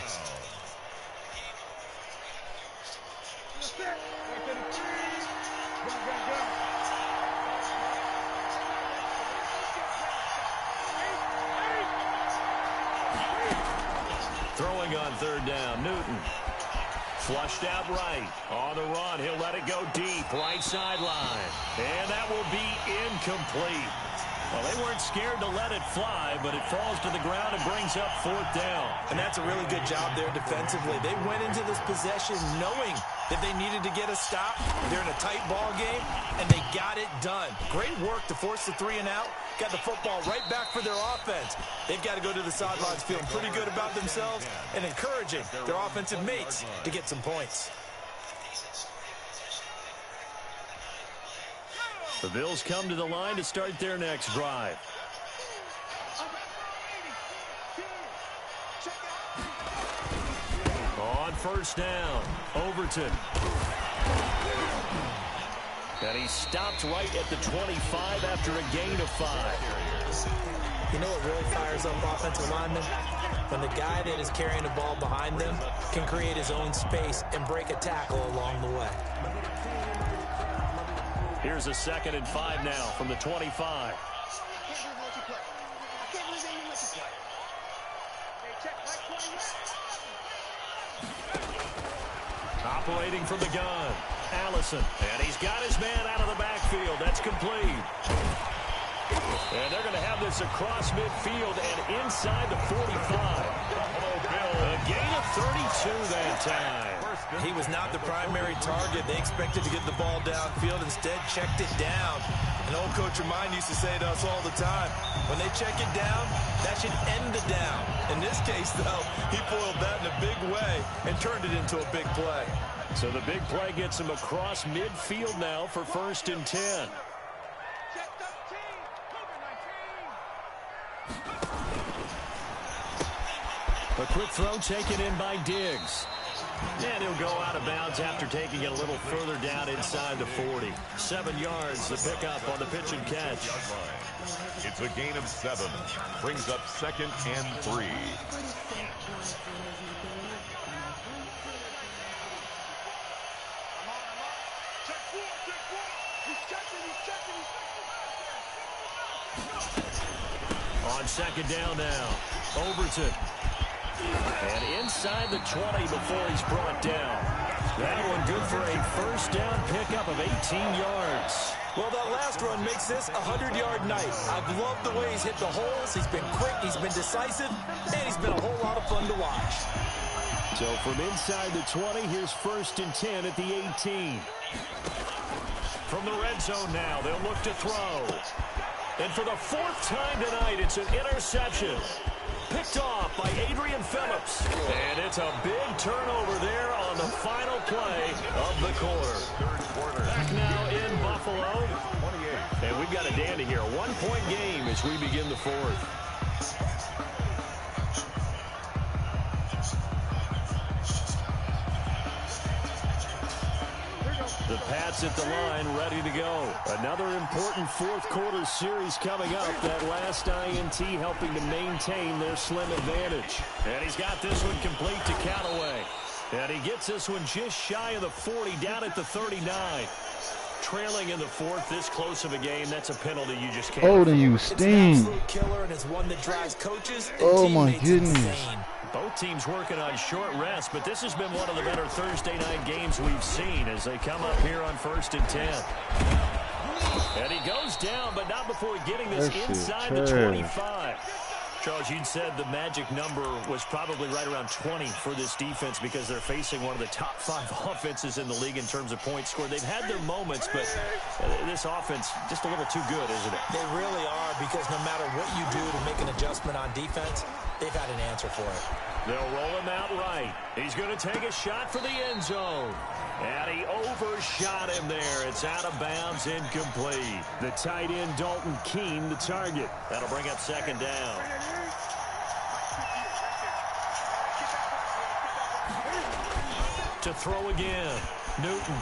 S2: Throwing on 3rd down, Newton. Flushed out right. On the run, he'll let it go deep. Right sideline. And that will be incomplete. Well, they weren't scared to let it fly, but it falls to the ground and brings up 4th down.
S4: And that's a really good job there defensively. They went into this possession knowing that they needed to get a stop. They're in a tight ball game, and they got it done. Great work to force the 3 and out. Got the football right back for their offense. They've got to go to the sidelines feeling pretty good about themselves and encouraging their offensive mates to get some points.
S2: The Bills come to the line to start their next drive. On 1st down, Overton. And he stopped right at the 25 after a gain of 5.
S4: You know what really fires up offensive linemen? When the guy that is carrying the ball behind them can create his own space and break a tackle along the way.
S2: Here's a 2nd and 5 now from the 25. Operating from the gun, Allison. And he's got his man out of the backfield. That's complete. And they're going to have this across midfield and inside the 45. A gain of 32 that time.
S4: He was not the primary target. They expected to get the ball downfield. Instead, checked it down. An old coach of mine used to say to us all the time, when they check it down, that should end the down. In this case, though, he foiled that in a big way and turned it into a big play.
S2: So the big play gets him across midfield now for 1st and 10. A quick throw taken in by Diggs. And he'll go out of bounds after taking it a little further down inside the 40. 7 yards, the pickup on the pitch and catch.
S3: It's a gain of 7. Brings up 2nd and 3.
S2: On 2nd down now, Overton. And inside the 20 before he's brought down. That one good for a 1st down pickup of 18 yards.
S4: Well, that last run makes this a 100-yard night. I've loved the way he's hit the holes. He's been quick, he's been decisive, and he's been a whole lot of fun to watch.
S2: So from inside the 20, here's 1st and 10 at the 18. From the red zone now, they'll look to throw. And for the 4th time tonight, it's an interception. Picked off by Adrian Phillips. And it's a big turnover there on the final play of the quarter. Back now in Buffalo. And we've got a dandy here. A 1-point game as we begin the 4th. The Pats at the line, ready to go. Another important 4th quarter series coming up. That last INT helping to maintain their slim advantage. And he's got this one complete to Callaway. And he gets this one just shy of the 40, down at the 39. Trailing in the 4th, this close of a game, that's a penalty you just can't.
S1: Oh, then you sting.
S4: It's an absolute killer, and it's one that drives coaches and
S1: oh my
S4: teammates
S1: goodness.
S4: insane.
S2: Both teams working on short rest, but this has been one of the better Thursday night games we've seen as they come up here on 1st and 10. And he goes down, but not before getting this inside the 25. Charles, you'd said the magic number was probably right around 20 for this defense because they're facing one of the top 5 offenses in the league in terms of points scored. They've had their moments, but this offense just a little too good, isn't it?
S4: They really are, because no matter what you do to make an adjustment on defense, they've had an answer for it.
S2: They'll roll him out right. He's going to take a shot for the end zone. And he overshot him there. It's out of bounds, incomplete. The tight end, Dalton Keene, the target. That'll bring up second down. To throw again, Newton.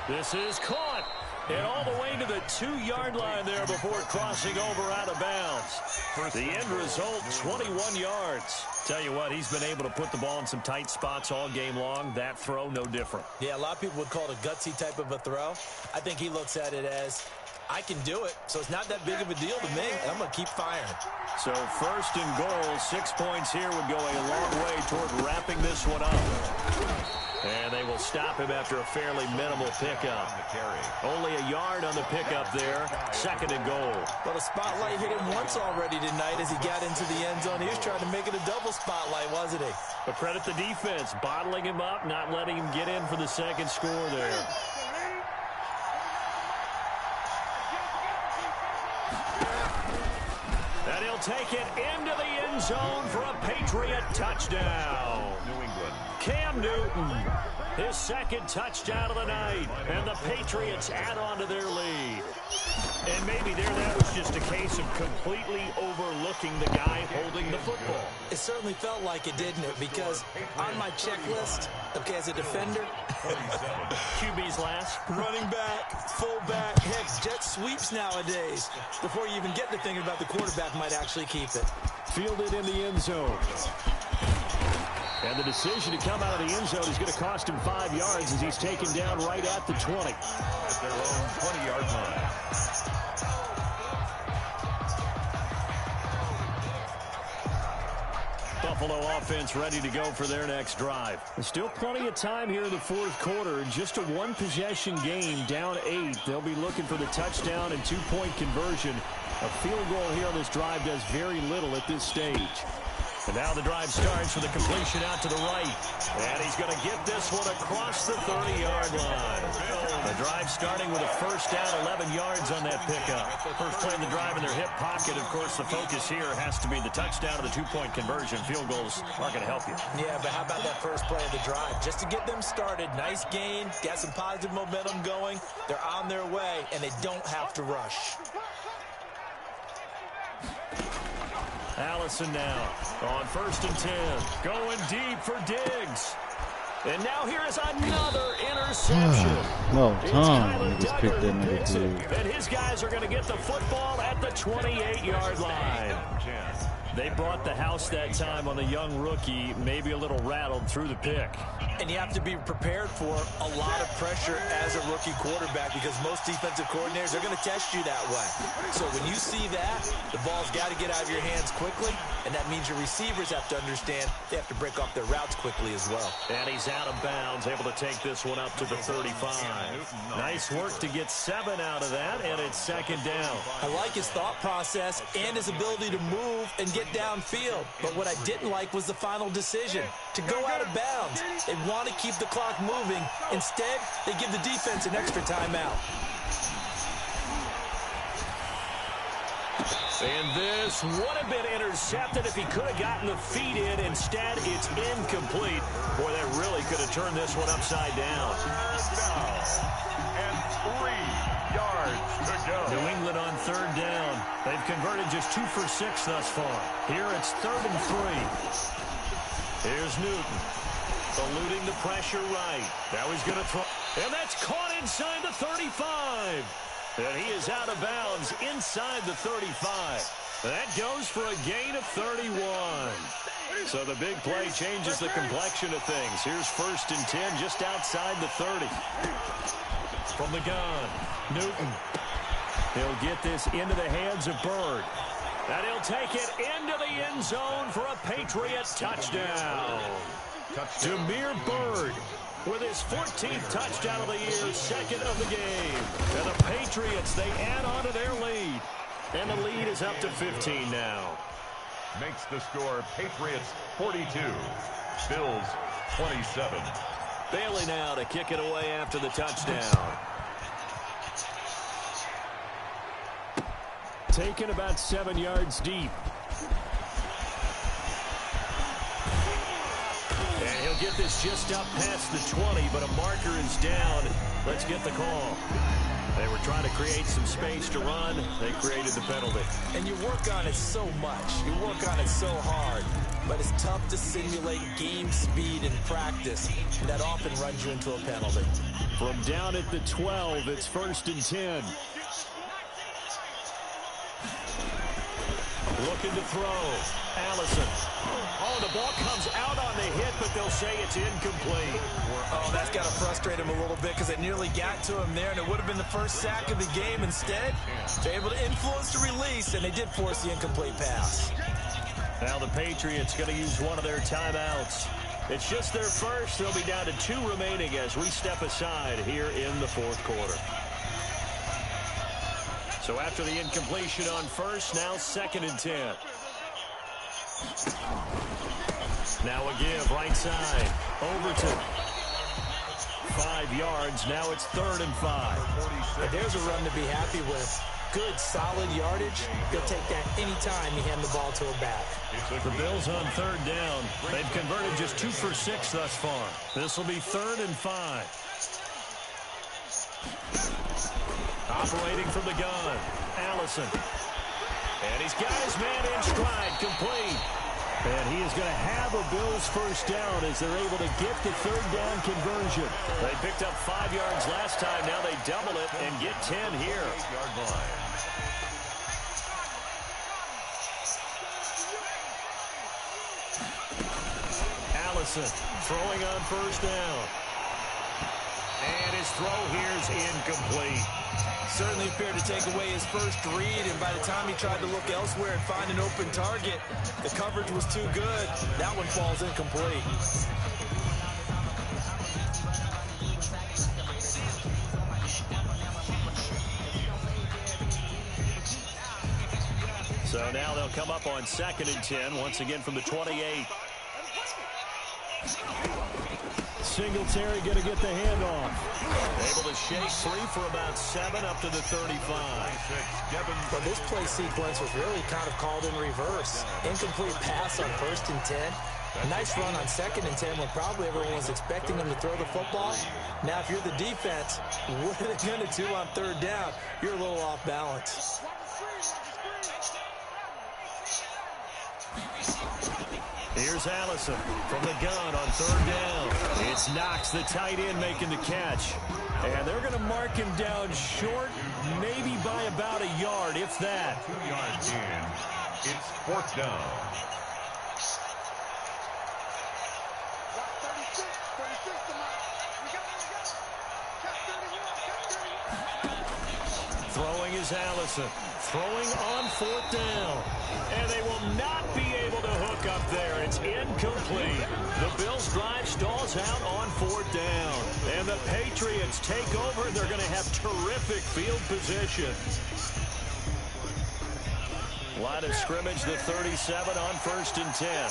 S2: This is caught. And all the way to the 2-yard line there before crossing over out of bounds. The end result, 21 yards. Tell you what, he's been able to put the ball in some tight spots all game long. That throw, no different.
S4: Yeah, a lot of people would call it a gutsy type of a throw. I think he looks at it as, I can do it, so it's not that big of a deal to me. I'm going to keep firing.
S2: So first and goal, 6 points here would go a long way toward wrapping this one up. And they will stop him after a fairly minimal pickup. Only a yard on the pickup there. Second and goal.
S4: Well, the spotlight hit him once already tonight as he got into the end zone. He was trying to make it a double spotlight, wasn't he?
S2: But credit the defense, bottling him up, not letting him get in for the second score there. And he'll take it into the end zone for a Patriot touchdown.
S3: New England.
S2: Cam Newton, his second touchdown of the night, and the Patriots add on to their lead. And maybe that was just a case of completely overlooking the guy holding the football.
S4: It certainly felt like it, didn't it? Because on my checklist, okay, as a defender,
S2: QB's last.
S4: running back, fullback, heck, jet sweeps nowadays. Before you even get to thinking about the quarterback might actually keep it.
S2: Fielded in the end zone. And the decision to come out of the end zone is going to cost him 5 yards as he's taken down right at the 20.
S3: At their own 20-yard line.
S2: Buffalo offense ready to go for their next drive. There's still plenty of time here in the fourth quarter. Just a one-possession game, down 8. They'll be looking for the touchdown and 2-point conversion. A field goal here on this drive does very little at this stage. And now the drive starts with a completion out to the right. And he's going to get this one across the 30-yard line. The drive starting with a first down, 11 yards on that pickup. First play of the drive in their hip pocket. Of course, the focus here has to be the touchdown and the 2-point conversion. Field goals aren't going to help you.
S4: Yeah, but how about that first play of the drive? Just to get them started, nice gain, got some positive momentum going. They're on their way, and they don't have to rush.
S2: Allison now on 1st and 10. Going deep for Diggs. And now here is another interception.
S1: No time. He just picked that nigga too.
S2: And his guys are going to get the football at the 28-yard line. They brought the house that time on the young rookie, maybe a little rattled through the pick.
S4: And you have to be prepared for a lot of pressure as a rookie quarterback because most defensive coordinators are going to test you that way. So when you see that, the ball's got to get out of your hands quickly, and that means your receivers have to understand they have to break off their routes quickly as well.
S2: And he's out of bounds, able to take this one up to the 35. Nice work to get 7 out of that, and it's second down.
S4: I like his thought process and his ability to move and get downfield. But what I didn't like was the final decision to go out of bounds. They want to keep the clock moving. Instead, they give the defense an extra timeout.
S2: And this would have been intercepted if he could have gotten the feet in. Instead, it's incomplete. Boy, that really could have turned this one upside down.
S3: And 3 yards to go.
S2: New England on 3rd down. They've converted just 2 for 6 thus far. Here it's 3rd and 3. Here's Newton. Eluding the pressure right. Now he's going to throw. And that's caught inside the 35. And he is out of bounds inside the 35. That goes for a gain of 31. So the big play changes the complexion of things. Here's 1st and 10 just outside the 30. From the gun, Newton. He'll get this into the hands of Bird. And he'll take it into the end zone for a Patriot touchdown. Demir Bird with his 14th touchdown of the year, 2nd of the game. And the Patriots, they add on to their lead. And the lead is up to 15 now.
S3: Makes the score Patriots 42, Bills 27.
S2: Bailey now to kick it away after the touchdown. Taken about 7 yards deep. And he'll get this just up past the 20, but a marker is down. Let's get the call. They were trying to create some space to run. They created the penalty.
S4: And you work on it so much. You work on it so hard. But it's tough to simulate game speed in practice. And that often runs you into a penalty.
S2: From down at the 12, it's 1st and 10. Looking to throw. Allison. Oh, the ball comes out on the hit, but they'll say it's incomplete.
S4: Oh, that's got to frustrate him a little bit because it nearly got to him there, and it would have been the first sack of the game. Instead, they're able to influence the release, and they did force the incomplete pass.
S2: Now the Patriots going to use one of their timeouts. It's just their first. They'll be down to 2 remaining as we step aside here in the 4th quarter. So after the incompletion on first, now 2nd and 10. Now a give, right side. Overton. 5 yards. Now it's 3rd and 5.
S4: And there's a run to be happy with. Good, solid yardage. He'll take that anytime you hand the ball to a back.
S2: The Bills on 3rd down. They've converted just 2 for 6 thus far. This will be 3rd and 5. Operating from the gun, Allison. And he's got his man in stride, complete. And he is going to have a Bills first down as they're able to get the 3rd down conversion. They picked up 5 yards last time. Now they double it and get 10 here. Allison throwing on 1st down. And his throw here is incomplete.
S4: Certainly appeared to take away his first read, and by the time he tried to look elsewhere and find an open target, the coverage was too good. That one falls incomplete.
S2: So now they'll come up on 2nd and 10, once again from the 28. Singletary going to get the handoff. Able to shake free for about 7 up to the 35.
S4: Well, this play sequence was really kind of called in reverse. Incomplete pass on 1st and 10. A nice run on 2nd and 10 when probably everyone was expecting him to throw the football. Now, if you're the defense, what are they going to do on 3rd down? You're a little off balance.
S2: Here's Allison from the gun on 3rd down. It's Knox, the tight end, making the catch. And they're going to mark him down short, maybe by about a yard, if that.
S3: 2 yards in. It's 4th down.
S2: Throwing is Allison. Throwing on 4th down. And they will not be able to hook up there. It's incomplete. The Bills drive stalls out on 4th down. And the Patriots take over. They're going to have terrific field position. Line of scrimmage, the 37 on 1st and 10.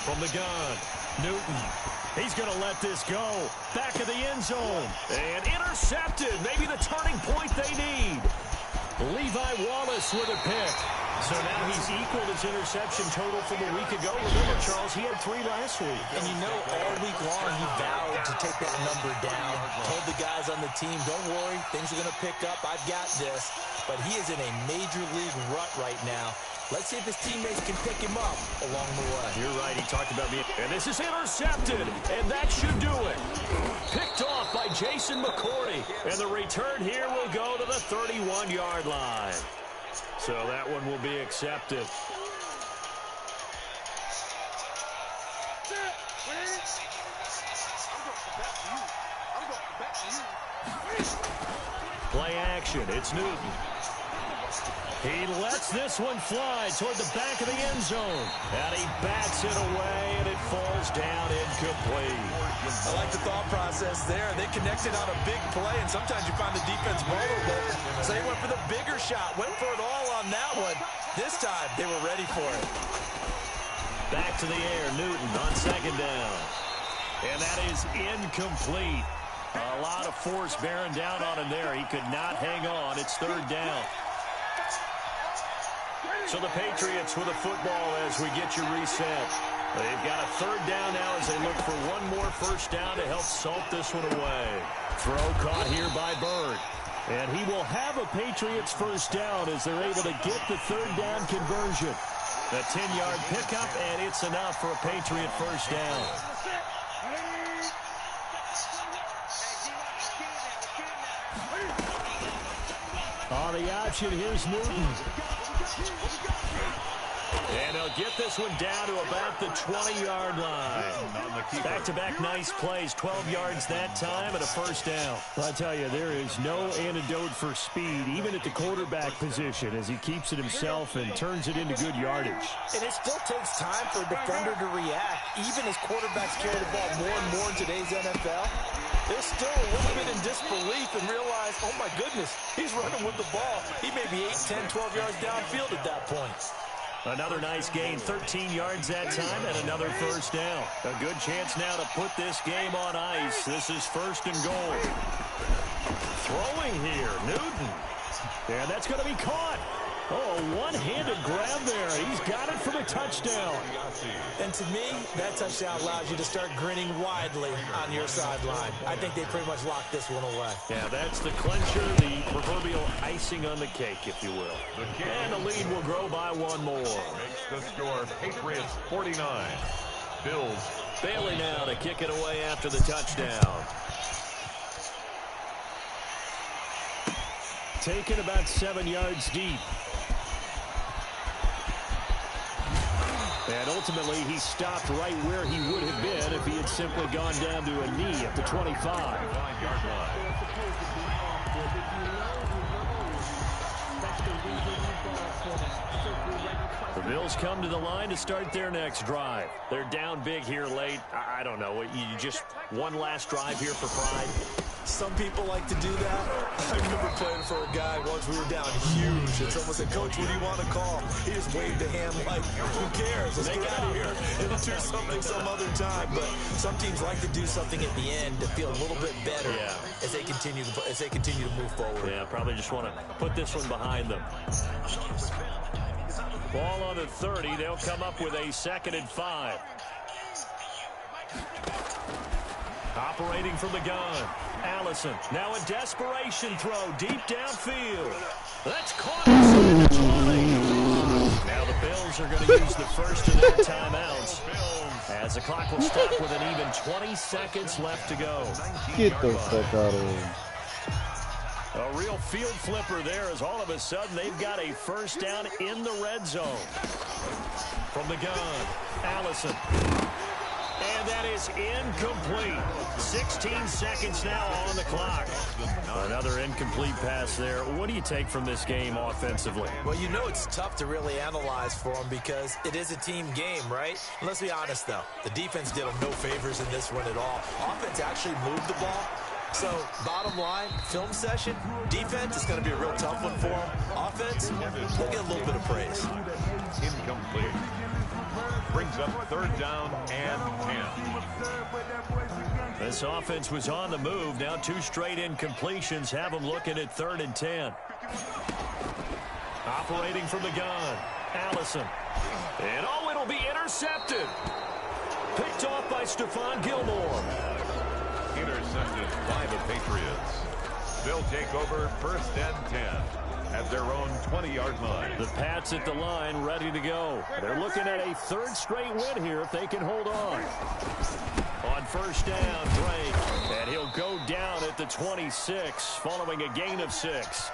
S2: From the gun, Newton. He's going to let this go. Back of the end zone. And intercepted. Maybe the turning point they need. Levi Wallace with a pick. So now he's equaled his interception total from a week ago. Remember, Charles, he had 3 last week.
S4: And you know, all week long he vowed to take that number down. Told the guys on the team, don't worry, things are going to pick up. I've got this. But he is in a major league rut right now. Let's see if his teammates can pick him up along the way.
S2: You're right. He talked about me. And this is intercepted. And that should do it. Picked off by Jason McCourty. And the return here will go to the 31-yard line. So that one will be accepted. Play action. It's Newton. He lets this one fly toward the back of the end zone. And he bats it away, and it falls down incomplete.
S4: I like the thought process there. They connected on a big play, and sometimes you find the defense vulnerable. So they went for the bigger shot, went for it all on that one. This time, they were ready for it.
S2: Back to the air, Newton on second down. And that is incomplete. A lot of force bearing down on him there. He could not hang on. It's third down. So the Patriots with a football as we get you reset. They've got a third down now as they look for one more first down to help salt this one away. Throw caught here by Bird. And he will have a Patriots first down as they're able to get the third down conversion. A 10-yard pickup, and it's enough for a Patriot first down. On the option, here's Newton. And they'll get this one down to about the 20-yard line. Back-to-back nice plays, 12 yards that time and a first down. I tell you, there is no antidote for speed, even at the quarterback position, as he keeps it himself and turns it into good yardage.
S4: And it still takes time for a defender to react, even as quarterbacks carry the ball more and more in today's NFL. They're still a little bit in disbelief and realize, oh my goodness, he's running with the ball. He may be 8, 10, 12 yards downfield at that point.
S2: Another nice gain, 13 yards that time, and another first down. A good chance now to put this game on ice. This is first and goal. Throwing here, Newton. And that's going to be caught. Oh, one-handed grab there. He's got it for the touchdown.
S4: And to me, that touchdown allows you to start grinning widely on your sideline. I think they pretty much locked this one away.
S2: Yeah, that's the clincher, the proverbial icing on the cake, if you will. And the lead will grow by one more.
S3: Makes the score Patriots 49. Bills.
S2: Bailey now to kick it away after the touchdown. Taken about 7 yards deep. And ultimately, he stopped right where he would have been if he had simply gone down to a knee at the 25. The Bills come to the line to start their next drive. They're down big here late. I don't know. You just one last drive here for pride.
S4: Some people like to do that. I remember playing for a guy once. We were down huge, and someone said, "Coach, what do you want to call?" He just waved a hand like, "Who cares? Let's get out of here and do something some other time." But some teams like to do something at the end to feel a little bit better as they continue to move forward.
S2: Yeah, probably just want to put this one behind them. Ball on the 30. They'll come up with a 2nd and 5. Operating from the gun. Allison, now a desperation throw deep downfield. That's caught inside the 20. Now the Bills are going to use the first of their timeouts as the clock will stop with an even 20 seconds left to go.
S1: Get the fuck out of here.
S2: A real field flipper there as all of a sudden they've got a first down in the red zone. From the gun, Allison. And that is incomplete. 16 seconds now on the clock. Another incomplete pass there. What do you take from this game offensively?
S4: Well, you know it's tough to really analyze for them because it is a team game, right? And let's be honest, though. The defense did them no favors in this one at all. Offense actually moved the ball. So, bottom line, film session, defense is going to be a real tough one for them. Offense, they'll get a little bit of praise.
S3: Incomplete. Brings up third down and 10.
S2: This offense was on the move. Now 2 straight incompletions have them looking at 3rd and 10. Operating from the gun, Allison. And oh, it'll be intercepted. Picked off by Stephon Gilmore.
S3: Intercepted by the Patriots. They'll take over 1st and 10 at their own 20-yard line.
S2: The Pats at the line ready to go. They're looking at a 3rd straight win here if they can hold on. On first down, Drake. And he'll go down at the 26 following a gain of 6.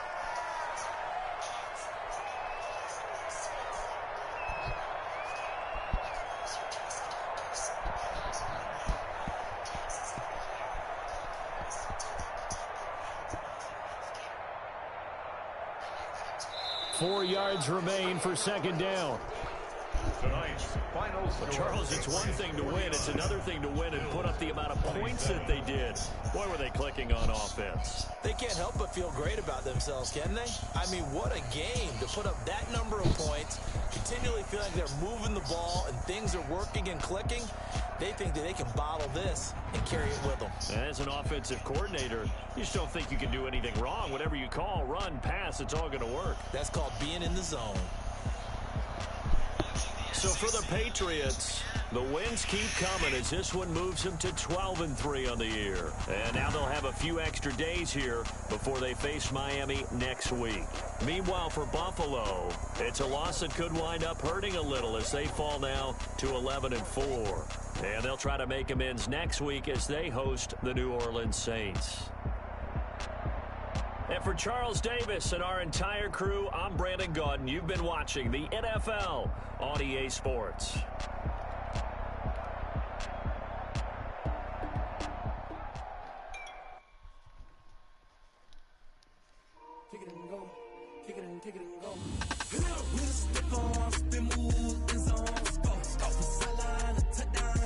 S2: 4 yards remain for second down.
S3: Tonight's final score.
S2: But Charles, it's one thing to win. It's another thing to win and put up the amount of points that they did. Boy, were they clicking on offense.
S4: They can't help but feel great about themselves, can they? I mean, what a game to put up that number of points, continually feel like they're moving the ball and things are working and clicking. They think that they can bottle this and carry it with them.
S2: And as an offensive coordinator, you just don't think you can do anything wrong. Whatever you call, run, pass, it's all going to work.
S4: That's called being in the zone.
S2: So for the Patriots, the wins keep coming as this one moves them to 12-3 on the year. And now they'll have a few extra days here before they face Miami next week. Meanwhile, for Buffalo, it's a loss that could wind up hurting a little as they fall now to 11-4. And they'll try to make amends next week as they host the New Orleans Saints. And for Charles Davis and our entire crew, I'm Brandon Gaudin. You've been watching the NFL on EA Sports.
S5: Kick it and go. Kick it and go. With a stiff on, spin move, and zone, go. Off the sideline, a touchdown.